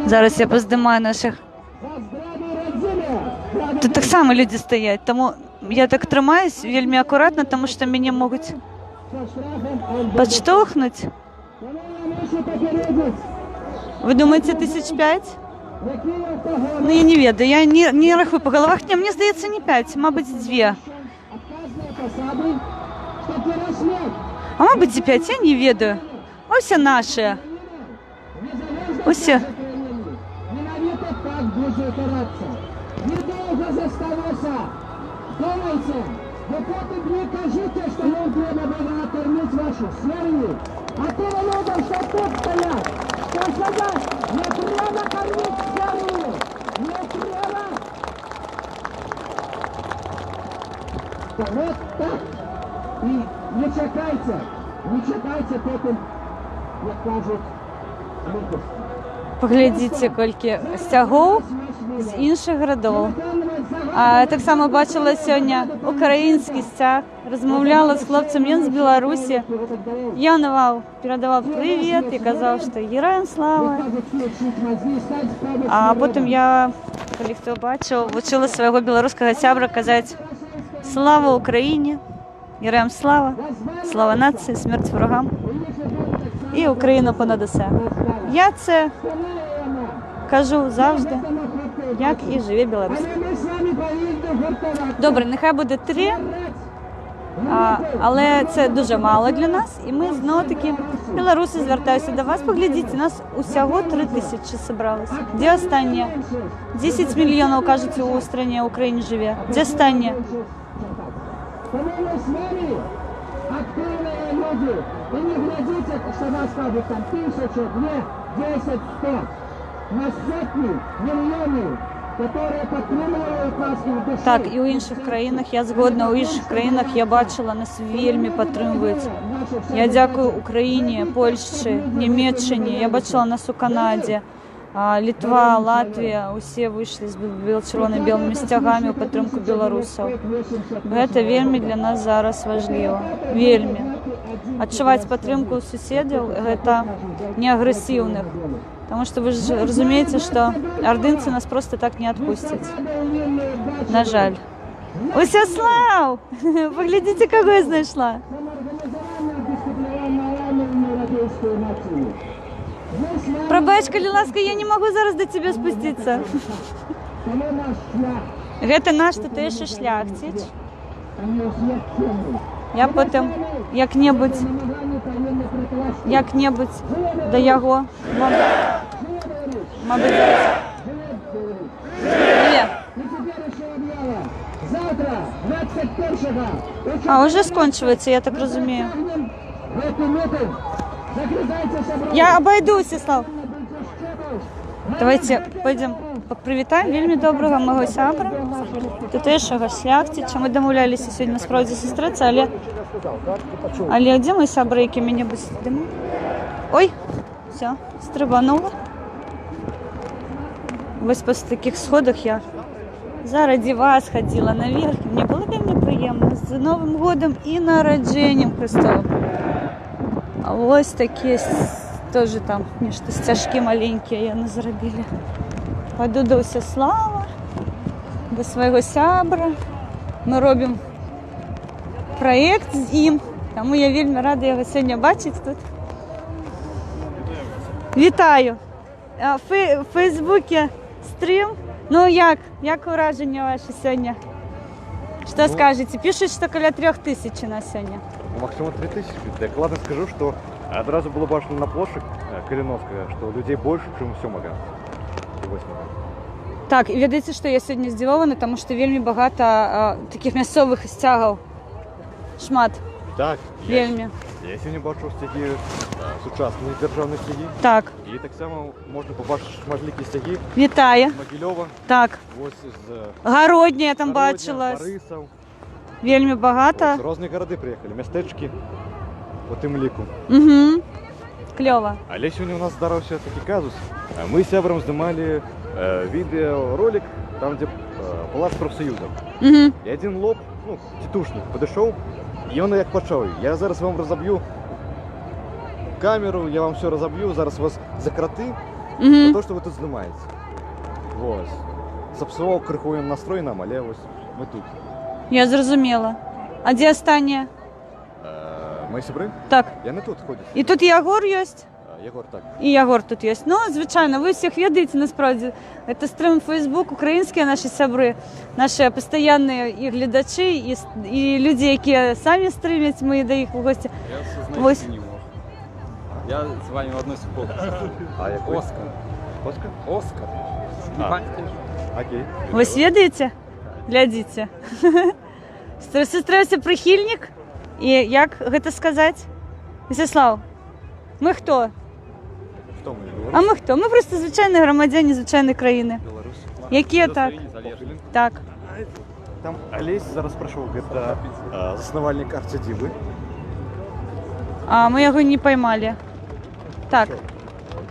Зараз я поздимаю наших. Тут так само люди стоять, тому я так тримаюсь вельми акуратно, тому що мене можуть підштовхнути. Ви думаєте, 1005? Ну, я не ведаю, я не рахую по головах. Ні, мені здається, не 5, мабуть, 2. А мабуть, і 5, я не ведаю. Ось наші. Ось. Ненавидят так дуже караться. Недолго заставаться. Думайте, вы потом не кажите, что нам треба было кормить вашу семью. А то надо, что тут стоят. Что сказать? Не треба кормить семью. Не треба. Вот так. И не чекайте потом, як кажуть, глупості. Поглядіть, скільки стягов з інших городів. А так само бачила сьогодні український стяг, розмовляла з хлопцем, він з Білорусі. Я передавав привіт і казав, що героям слава. А потім я, коли хто бачив, вчила свого білоруського сябра казати «Слава Україні», «Героям слава», «Слава нації», «Смерть ворогам» і «Україна понад усе». Я це кажу завжди, як і живе Білорусь. Добре, нехай буде 3, але це дуже мало для нас. І ми знову-таки, білоруси, звертаюся до вас. Поглядіть, у нас усього 3000 зібралось. Де останнє? 10 мільйонів, кажуть, у країні Україні живе. Де останнє? Активные люди. И не глядите, что вас скажут там 1000, 2, 10, 100. На сотни, миллионы, которые підтримують нас в душі. Так, і у інших країнах, я згодна, у інших країнах я бачила, нас вельми підтримують. Я дякую Україні, Польщі, Німеччині, я бачила нас у Канаді. Литва, Латвія, усі вийшли з червоно-білими стягами у підтримку білорусів. Це вельми для нас зараз важливо. Вельми. Відчувати підтримку сусідів – це не агресивних. Тому що ви ж розумієте, що ординці нас просто так не відпустять. На жаль. Усяслав! Поглядите, кого я знайшла. Пробач, коли ласка, я не можу зараз до тебе спуститися. Це наш тутейший шляхтич. Я потім як-небудь до його вам, мабуть, зараз. А, уже скончується, я так розумію. Я обойдусь, Слав. Давайте пойдем привітаємо вельми доброго мого сябра, тутейшого шляхтича. Ми домовлялися сьогодні насправді зустрітися, але де мої сябри, які мене будуть? Ой, все, стрибанула. Ось по таких сходах я заради вас ходила наверх. Мені було вельми приємно. З Новим годом і народженням Христовим. А ось такі теж там нечто стяжки маленькі я не зробила. Пойду до Усяслава, до свого сябра. Ми робимо проєкт з ним, тому я вельми рада його сьогодні бачити тут. Вітаю! В Фейсбуці стрім. Ну як враження ваше сьогодні? Что скажете? Пишут, что около 3000 на сегодня. Максимум 3000. Так ладно скажу, что одразу было башня на площадь Калиновская, что людей больше, чем в Сьомага. Так, і видите, що я сьогодні здивована, тому що вельми багато таких місцевих стягів. Шмат. Так, вельми. Я сьогодні бачу стяги сучасні державні стяги. Так. І так само можна побачити шматлікі стяги. Вітаю. З Могильова. Так. Ось з Городня я там бачила. Борисов. Вельми багато. Ось, різні городи приїхали, містечки по тим ліку. Угу. Кльово. Але сьогодні у нас здарався такий казус. Ми з сябром знімали відеоролик, там, де Палац профсоюзів. Угу. І один лоб, ну, тітушник, підійшов, і він як почав. Я зараз вам розоб'ю камеру, я вам все розоб'ю, зараз вас закроти, за те, що ви тут знімаєте. Ось. Запсував криху настрой нам, але ось ми тут. Я зрозуміла. А де останнє? Мої сябри? Так. Я не тут ходять. І тут Ягор є? Єгор так. І Ягор тут є. Ну, звичайно, ви всіх відаєте, насправді. Це стрім Фейсбук, українські наші сябри, наші постійні і глядачі, і люди, які самі стрімять, ми до їх в гості. Я Ось. сознаюсь, Я с вами в одной супруге. А який? Оскар. Оскар? Оскар. Окей. Ви відаєте? Глядите. Сестрився прихильник. І як це сказати? Вячеслав, ми хто? Хто ми? А ми хто? Ми просто звичайні громадяни звичайної країни. Беларусь. Які так? Так. Там Олесь зараз прийшов, це заснувальник Арцидіви. А ми його не поймали. Так.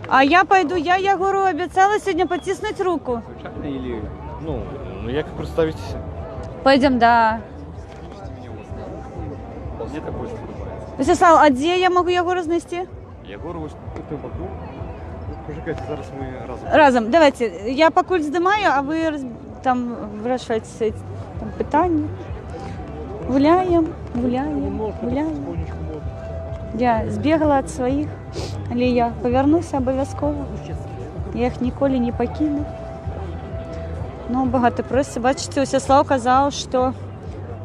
А я пойду, я Ягору обіцяла сьогодні потиснути руку. Случайно или... Ну як представитися? Пойдем, да. Мне так больше подобается. Вячеслав, а де я можу Ягору знайти? Єгор ось тут вокруг. Почекайте, зараз ми разом. Разом. Давайте. Я покуль здимаю, а ви там вирішуєте всі там питання. Гуляємо. Я збігала від своїх, але я повернуся обов'язково. Я їх ніколи не покину. Ну, багато просить. Бачите, Вячеслав казав, що...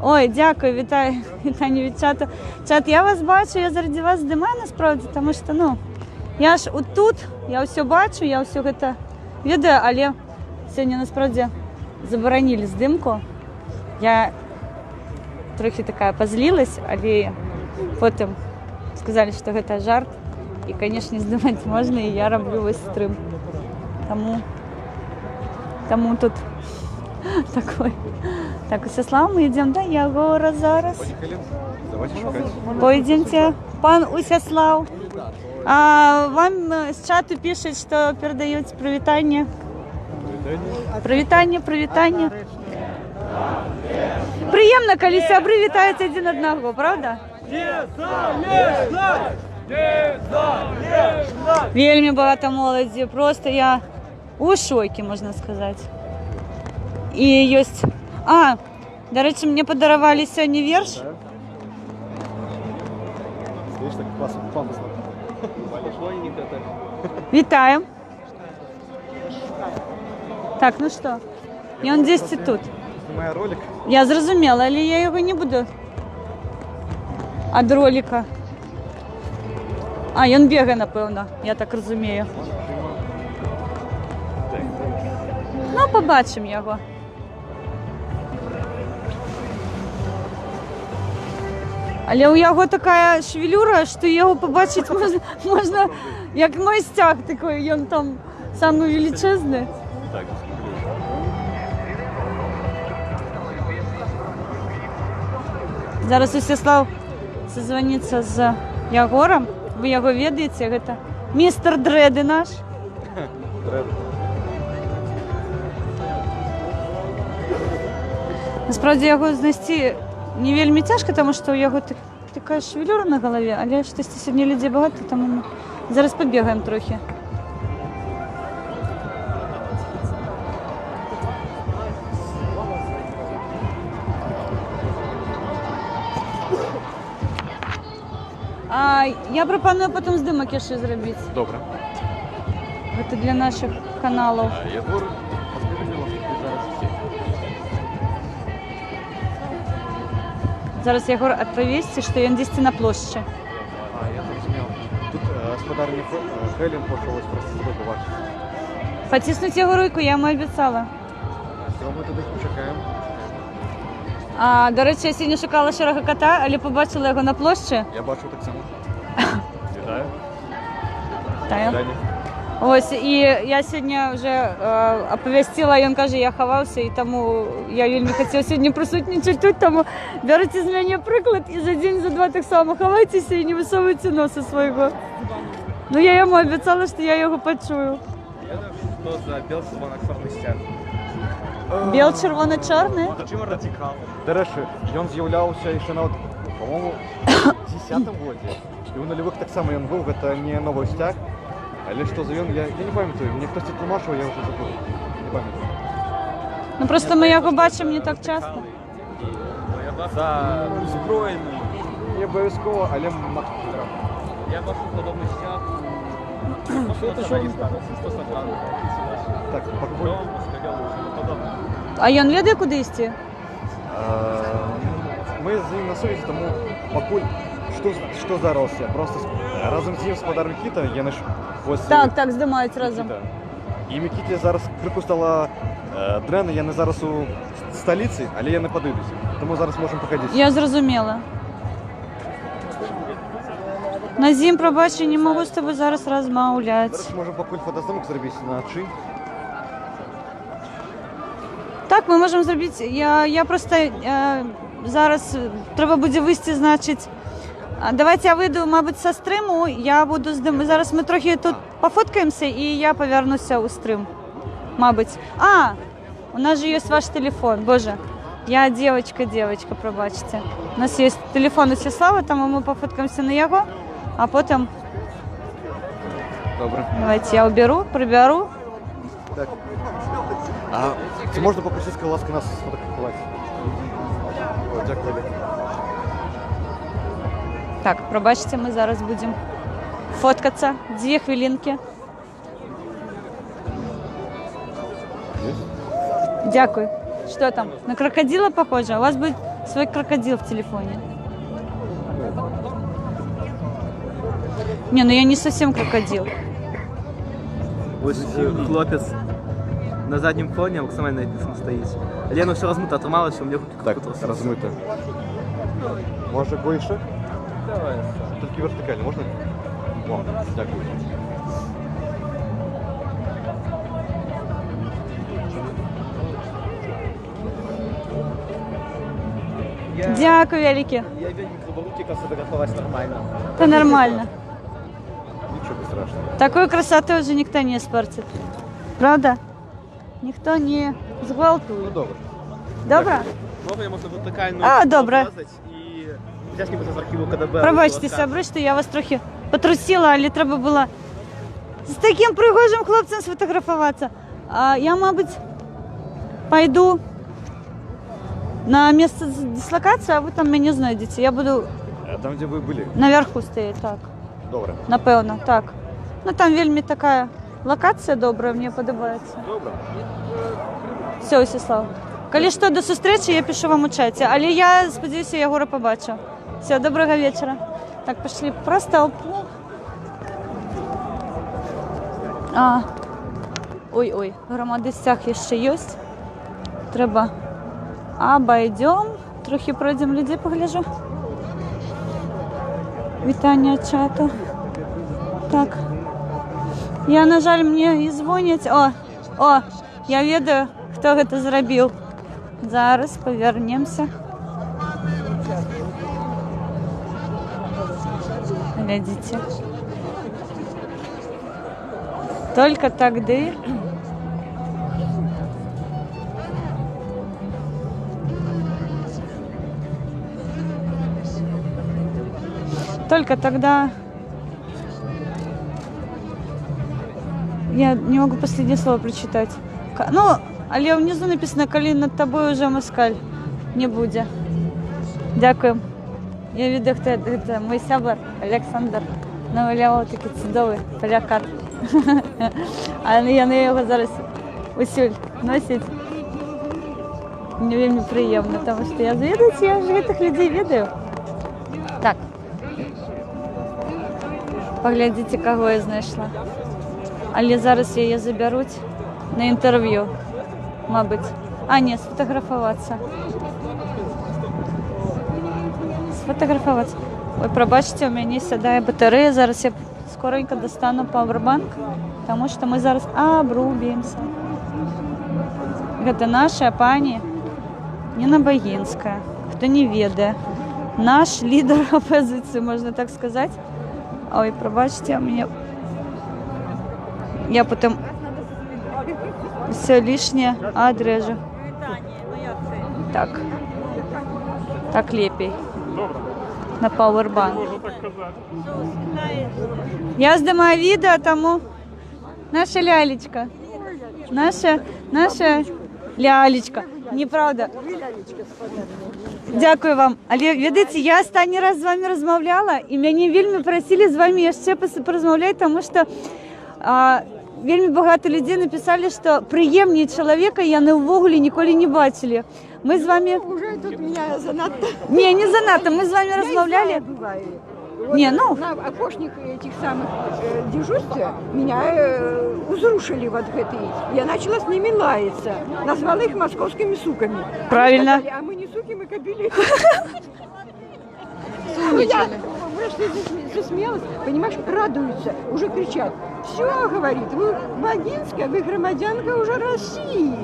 Ой, дякую, вітаю від чату. Чат, я вас бачу, я заради вас здимаю насправді, тому що, ну, я ж отут, я все бачу, я все це відео, але сьогодні насправді заборонили здимку. Я трохи така позлилась, але потім сказали, що це жарт. І, звісно, здимати можна, і я роблю весь стрим. Тому тут такой. Так, Усяслав, ми йдемо до Ягора зараз. Поїхали. Давайте шукати. Пойдемте. Пан Усяслав. А вам з чату пишуть, що передають привітання. Привітання. Приємно, коли сябри вітають один одного, правда? Вельми багато молоді. Просто я у шокі, можна сказати. І є... А, до речі, мені подарували сьогодні вірш. Стоїш так класно, пафосно. Вітаю. Так, ну що? І він десь тут. Знімає ролик. Я зрозуміла, але я його не буду. Від ролика. А, він бігає, напевно, я так розумію. Ну, побачимо його. Але у його така шевелюра, що його побачити можна як мастяк такий, він там самий величезний. Так, Зараз Усяслав созвониться з Ягором. Ви його відаєте, це містер Дреди наш. Насправді його знайти не вельми тяжко, тому що у його така шевелюра на голові, але щось сьогодні людей багато, тому ми зараз побігаємо трохи. А я пропоную потім здимок ще зробити. Добре. Це для наших каналів. Єгор, Зараз Єгор відповісти, що він десь на площі. я зрозумів. Тут господарні Хелін пошов ось просто себе побачити. Потиснуть його руку, я йому обіцяла. Все, ми туди почекаємо. А, до речі, я сьогодні шукала широкого кота, але побачила його на площі. Я бачу так само. Вітаю. Та, ось, і я сьогодні вже оповістила, він каже, я ховався, і тому я вельми хотіла сьогодні присутнічати тут, тому берете з мене приклад і за день, за два так само ховайтеся і не висовуйте носа свого. Ну, я йому обіцяла, що я його почую. Что за бело-червоно-черный стяг? Біл-червоно-чорний? Чим радикал? До речі, він з'являвся ще на, по-моєму, 10-му році. І у нульових так само він був, це не новий стяг. Але що за він, я не пам'ятаю, мені хтось це тлумачив, я вже забув. Не пам'ятаю. Ну, просто ми його бачимо не так часто. За збройний. Не обов'язково, але махтра. Я бачу подобний стяг Так, покуль. А ён ведае, куди йти? Ми з ним на совісті, тому покуль що зараз я просто разом з ним з подарунок Микита, я наш ось Так, здимають разом. Микита. І Микиті зараз криху стало дрено, я не зараз у столиці, але я не подивлюсь. Тому зараз можемо походити. Я зрозуміла. Назім, пробач, я не можу з тобою зараз розмовляти. Зараз можемо покуль фотоздомок зробити на чи. Так, ми можемо зробити. Я просто зараз треба буде вийти, значить. Давайте я вийду, мабуть, со стриму. Я буду зараз ми трохи тут пофоткаємося і я повернуся у стрим. Мабуть. У нас же є ваш телефон. Боже, я дівчинка, пробачте. У нас є телефон у Сіслава, тому ми пофоткаємося на його, а потім. Добре. Давайте я уберу, приберу. Так. А чи можна попросити, будь ласка, нас сфотографувати? О, дякую. Так, пробачте, ми зараз будемо фоткатися. 2 хвилинки. Дякую. Что там? На крокодила похоже? У вас будет свой крокодил в телефоне. Не, ну я не совсем крокодил. Ось хлопець на заднім фоні максимально написано стоїть. Лена все розмито, отримала, що мені руки так, розмито. Може вище? Давай. Тільки вертикально, можна? О, дякую. Дякую, велике. Я вільні руки фотографувати нормально. Это нормально. Нічого страшного. Такой красоты уже никто не испортит. Правда? Никто не сгвалтует. Добре. Добре? Добре, можна вертикально добре. і взяти з архіву КДБ. Пробачте, сябри, що я вас трохи потрусила, але треба було з таким пригожим хлопцем сфотографуватися. Я, мабуть, пойду на місце дислокації, а ви там мене знайдете. Я буду Там, де ви були. наверху стояти, так. Добре. Напевно, так. Ну там вельми така локація добра, мені подобається. Добре. Все, Усіслав. Коли що, до зустрічі, я пишу вам у чаті. Але я сподіваюся, я Єгора побачу. Все, доброго вечора. Так, пішли просто толпу. Ой-ой, громадистях ще є. Треба обійдемо. Трохи пройдемо людей, погляжу. Вітання чату. Так. Я, на жаль, мені і дзвонять. О, я ведаю, хто це зробив. Зараз повернемося. Глядите. Только тогда я не могу последнее слово прочитать. Ну, але внизу написано, коли над тобою вже москаль не буде. Дякую. Я відео, хто це мій сябар Олександр. Намалював такий чудовий плакат. А я на його зараз усюль носить. Мені вельми приємно, тому що я вже цих людей відаю. Так. Поглядите, кого я знайшла. Але зараз її заберуть на інтерв'ю, мабуть. Ні, сфотографуватися. Сфотографуватися. Ой, пробачте, у мене сідає батарея. Зараз я скоренько достану пауербанк, тому що ми зараз обрубимося. Це наша пані Ніна Багінська. Хто не ведає. Наш лідер опозиції, можна так сказати. Ой, пробачте, мені... Я потім все лишнє одрежу. Так. Так лепей. На пауербанк. Я знімаю відео, тому наша лялечка. Наша лялечка. неправда. Дякую вам. Але ведаеце, я останній раз з вами розмовляла, і мяне вельмі просили з вами яшчэ паразмаўляць, тому що вельмі багато людей написали, що прыемней чалавека яны ўвогуле ніколі не бачили. Мы з вами... Уже тут меня занадто. Не занадто, мы з вами розмовляли. Вот Не, ну... На окошних этих самых дежурстве меня узрушили вот этой. Я начала с ними лаяться. Назвала их московскими суками. Правильно. Они сказали, а мы не суки, мы кобели. Я просто засмеялась, понимаешь, радуются, уже кричат. Все, говорит, вы Богинская, вы громадянка уже России.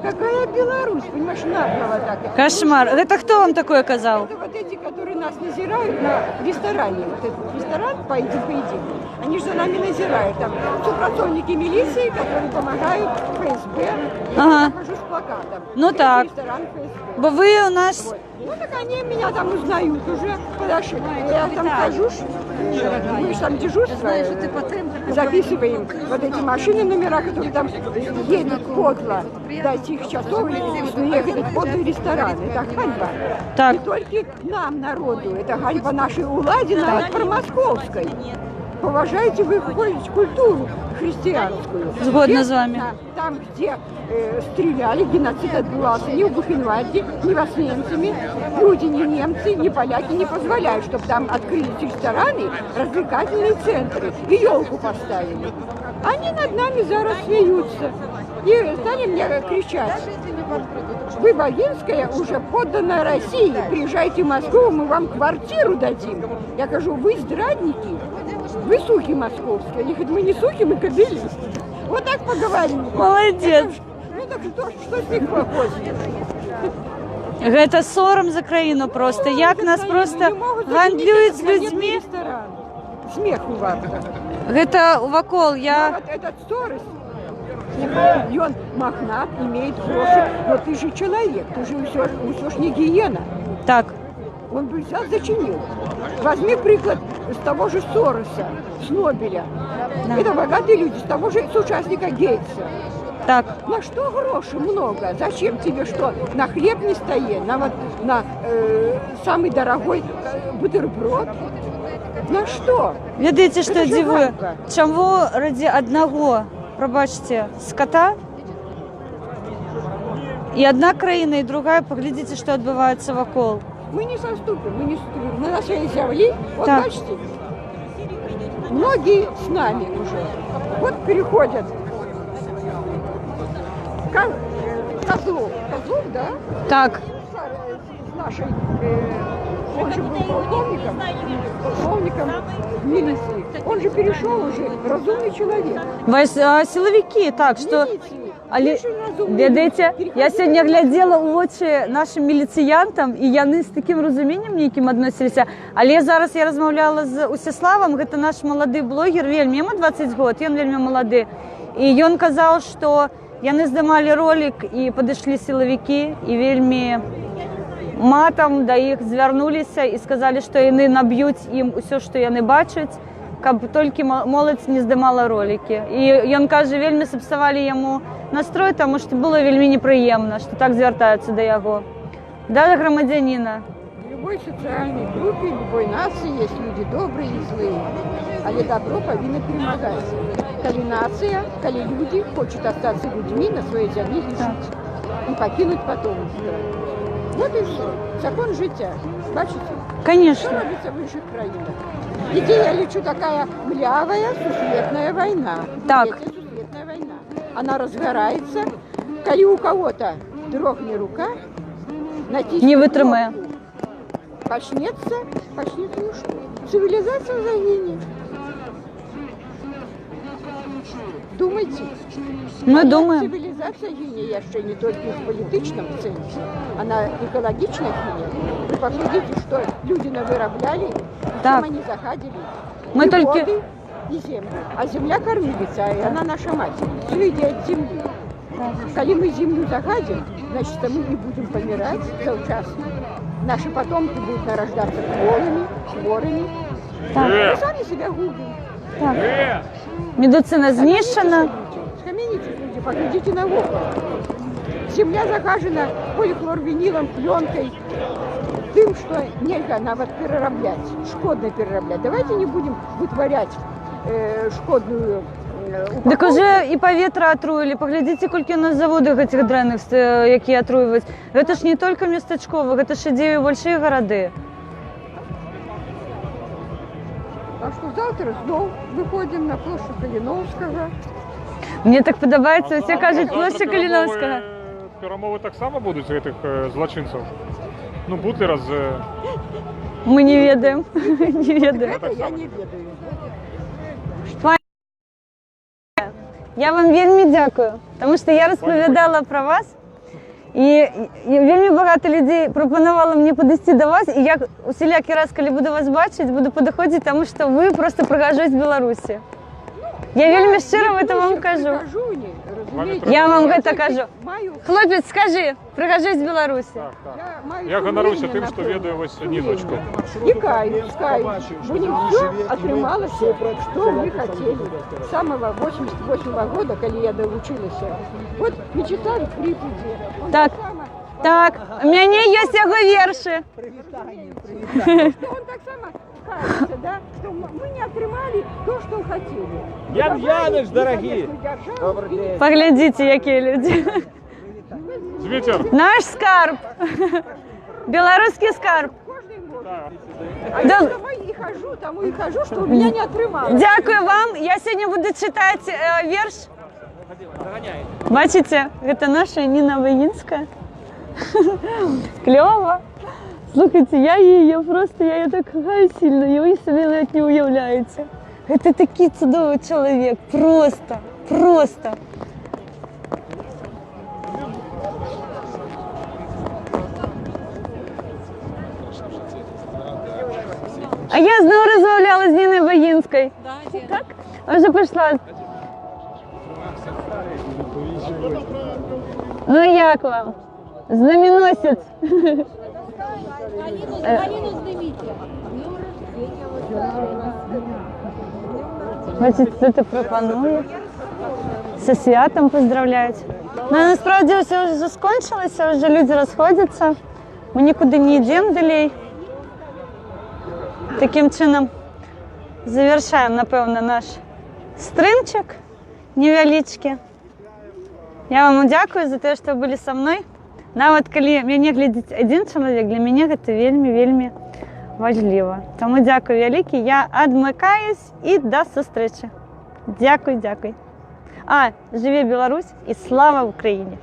Какая Беларусь, понимаешь, нагло так. Кошмар. Это кто вам такое казал? Это вот эти, которые нас назирают на ресторане. Вот этот ресторан «Пойди, поедим». Они же за нами назирают. Там сотрудники милиции, которые помогают ФСБ. Я хожу с плакатом. Ну это так. Ресторан ФСБ. Бо вы у нас... Вот. Ну так они меня там узнают уже. Подошли. Я там хожу, мы же там дежурство, записываем вот эти машины, номера, которые там едут подло до этих часов, ехать в подлый ресторан. Это ганьба. Так. Не только нам, народу, это ганьба нашей улади, навіть промосковской. Поважайте вы культуру христианскую. Згодна з вами. Там, где стреляли, геноцид отбывался ни в Бухенвальде, ни в Освенциме. Люди, ни немцы, ни поляки не позволяют, чтобы там открылись рестораны, развлекательные центры и елку поставили. Они над нами зараз смеются. И стали мне кричать: вы, Богинская, уже подданная России, приезжайте в Москву, мы вам квартиру дадим. Я говорю, вы здрадники, вы суки московские. Они говорят, мы не суки, мы кобели. Вот так поговорили. Молодец. Ну так что с них выходит? Гэта сором за краіну просто. Як нас просто гандлюють з людьми. Смех у вас. Гэта вакол. Я... Вот этот сторож, и он мохнат, имеет гроши, но ты же человек, ты же все ж не гиена. Так. Он бы взял, зачинил. Возьми приклад с того же Сороса, с Нобеля. Да. Это богатые люди, с того же с участника Гейтса. Так. На что гроши много? Зачем тебе что? На хлеб не стоит, на самый дорогой бутерброд? На что? Ведаеце, што Это же дзівуе? ганьба. Чаму ради одного, пробачце, скота и одна краіна, и другая, поглядите, что отбывается вокол. Мы не соступим, мы не соступим. На нашей земле, вот Так. бачите, многие с нами уже. Вот переходят Козлов. Козлов, да? Так. С нашей, он же был полковником милиции. Он же перешел уже, разумный человек. Силовики, так, что... Милиции. Але, Очень разумный. ведаеце, я Переходили. сёння глядзела ў вочы нашим міліцыянтам, і яны з такім разуменнем нейкім адносіліся. Але зараз я размаўляла з Усяславам, гэта наш малады блогер, вельмі, яму 20 год, ён вельмі малады. І ён казаў, што яны здымалі ролик, і падышлі сілавікі, і вельмі матам да іх звярнуліся і сказалі, што яны наб'юць ім усё, што яны бачаць, каб толькі моладзь не здымала ролики. І ён кажа, вельмі сапсавалі яму настрой, таму што было вельмі непрыемна, што так звяртаюцца да яго. Да грамадзяніна. В любой социальной группе, любой нации есть люди добрые и злые. Але добро повинно перемагать. Коли нация, коли люди хочут остаться людьми на своей земле жить и покинуть потомство. Вот и все. Закон життя. Бачите? Конечно. Что робится в інших країнах? Где я лечу такая млявая сусветная война. Так. Третья сусветная война. Она разгорается. Коли у кого-то дрогнет рука, натиснет Не вытрымая. кнопку, Почнется ну что? Цивилизация загинет. Думайте. Мы Але думаем. Цивілізація гине яшчэ не тільки в політичному сенсі, вона екологічна гине. Ви посмотрите, що люди навиробляли, і Так. там вони заходили. Мы И только- воды, и землю. А земля кормилица, и она наша мать. Все идет от земли. Когда мы землю загадим, значит, мы не будем помирать завчасно. Наши потомки будут нарождаться кволами, хворыми. Так. Мы сами себя губим. Так. Медицина знищена. Схаменитесь, люди, поглядите на окна. Земля загажена полихлорвинилом, пленкой, тем, что нельзя навод перераблять, шкодно перераблять. Давайте не будем вытворять шкодную упаковку. Так уже і паветра отруили. Поглядите, колькі у нас заводах этих дрэнных, які отруивают. Это ж не только местачковых, это ж ідзе і большие города. Так что завтра снова выходим на площадь Калиновского. Мне так подобається, усе кажуть, площа Каліновського. Перемови так само будуть цих злочинців? Ну, Бутлера з... Мы не ведаем. Не ведаем. Это я не ведаю. Я вам вельмі дякую, тому що я розповідала про вас, і вельмі багато людей пропонувало мені підійти до вас, і я усілякий раз, коли буду вас бачити, буду підходити, тому що ви просто пригожусь в Білорусі. Я вельмі щиро в це вам кажу. Я вам це кажу. Хлопець, скажи, пригожусь в Білорусі. Я ганаруся тим, що ведаю ось Ніночку. И каюсь. У них все отрымалось, что мы хотели. С самого 88 года, когда я доучилась. Вот мечтали в Припяти. Так, у мене є його вірші. Что он так само кается, да? Что мы не отрымали то, что хотели. Яныч, дорогие! Поглядите, які люди. Звітер! Наш скарб. Білоруський скарб. Я тому и хожу, что у меня не отрывалось. Дякую вам. Я сьогодні буду читати вірш. Бачите, це наша Ніна Воїнська. Кльово. Слухайте, я її так кохаю сильно, і ви собі навіть не уявляєте. Це такий чудовий чоловік, просто. А я знову розмовляла з Ніною Воїнською. Так? А вже пішла. Ну як вам? Знаменосець. Галину снимите. Бачите, це пропонує. Зі святом поздравляють. Ну, насправді все вже скончилося, вже люди розходяться. Ми нікуди не йдемо далі. Таким чином завершаємо, напевно, наш стримчик невеличкий. Я вам дякую за те, що ви були зі мною. Навіть коли мене глядить один чоловік, для мене це вельми важливо. Тому дякую велике. Я відмикаюсь і до зустрічі. Дякую. Живе Білорусь і слава Україні!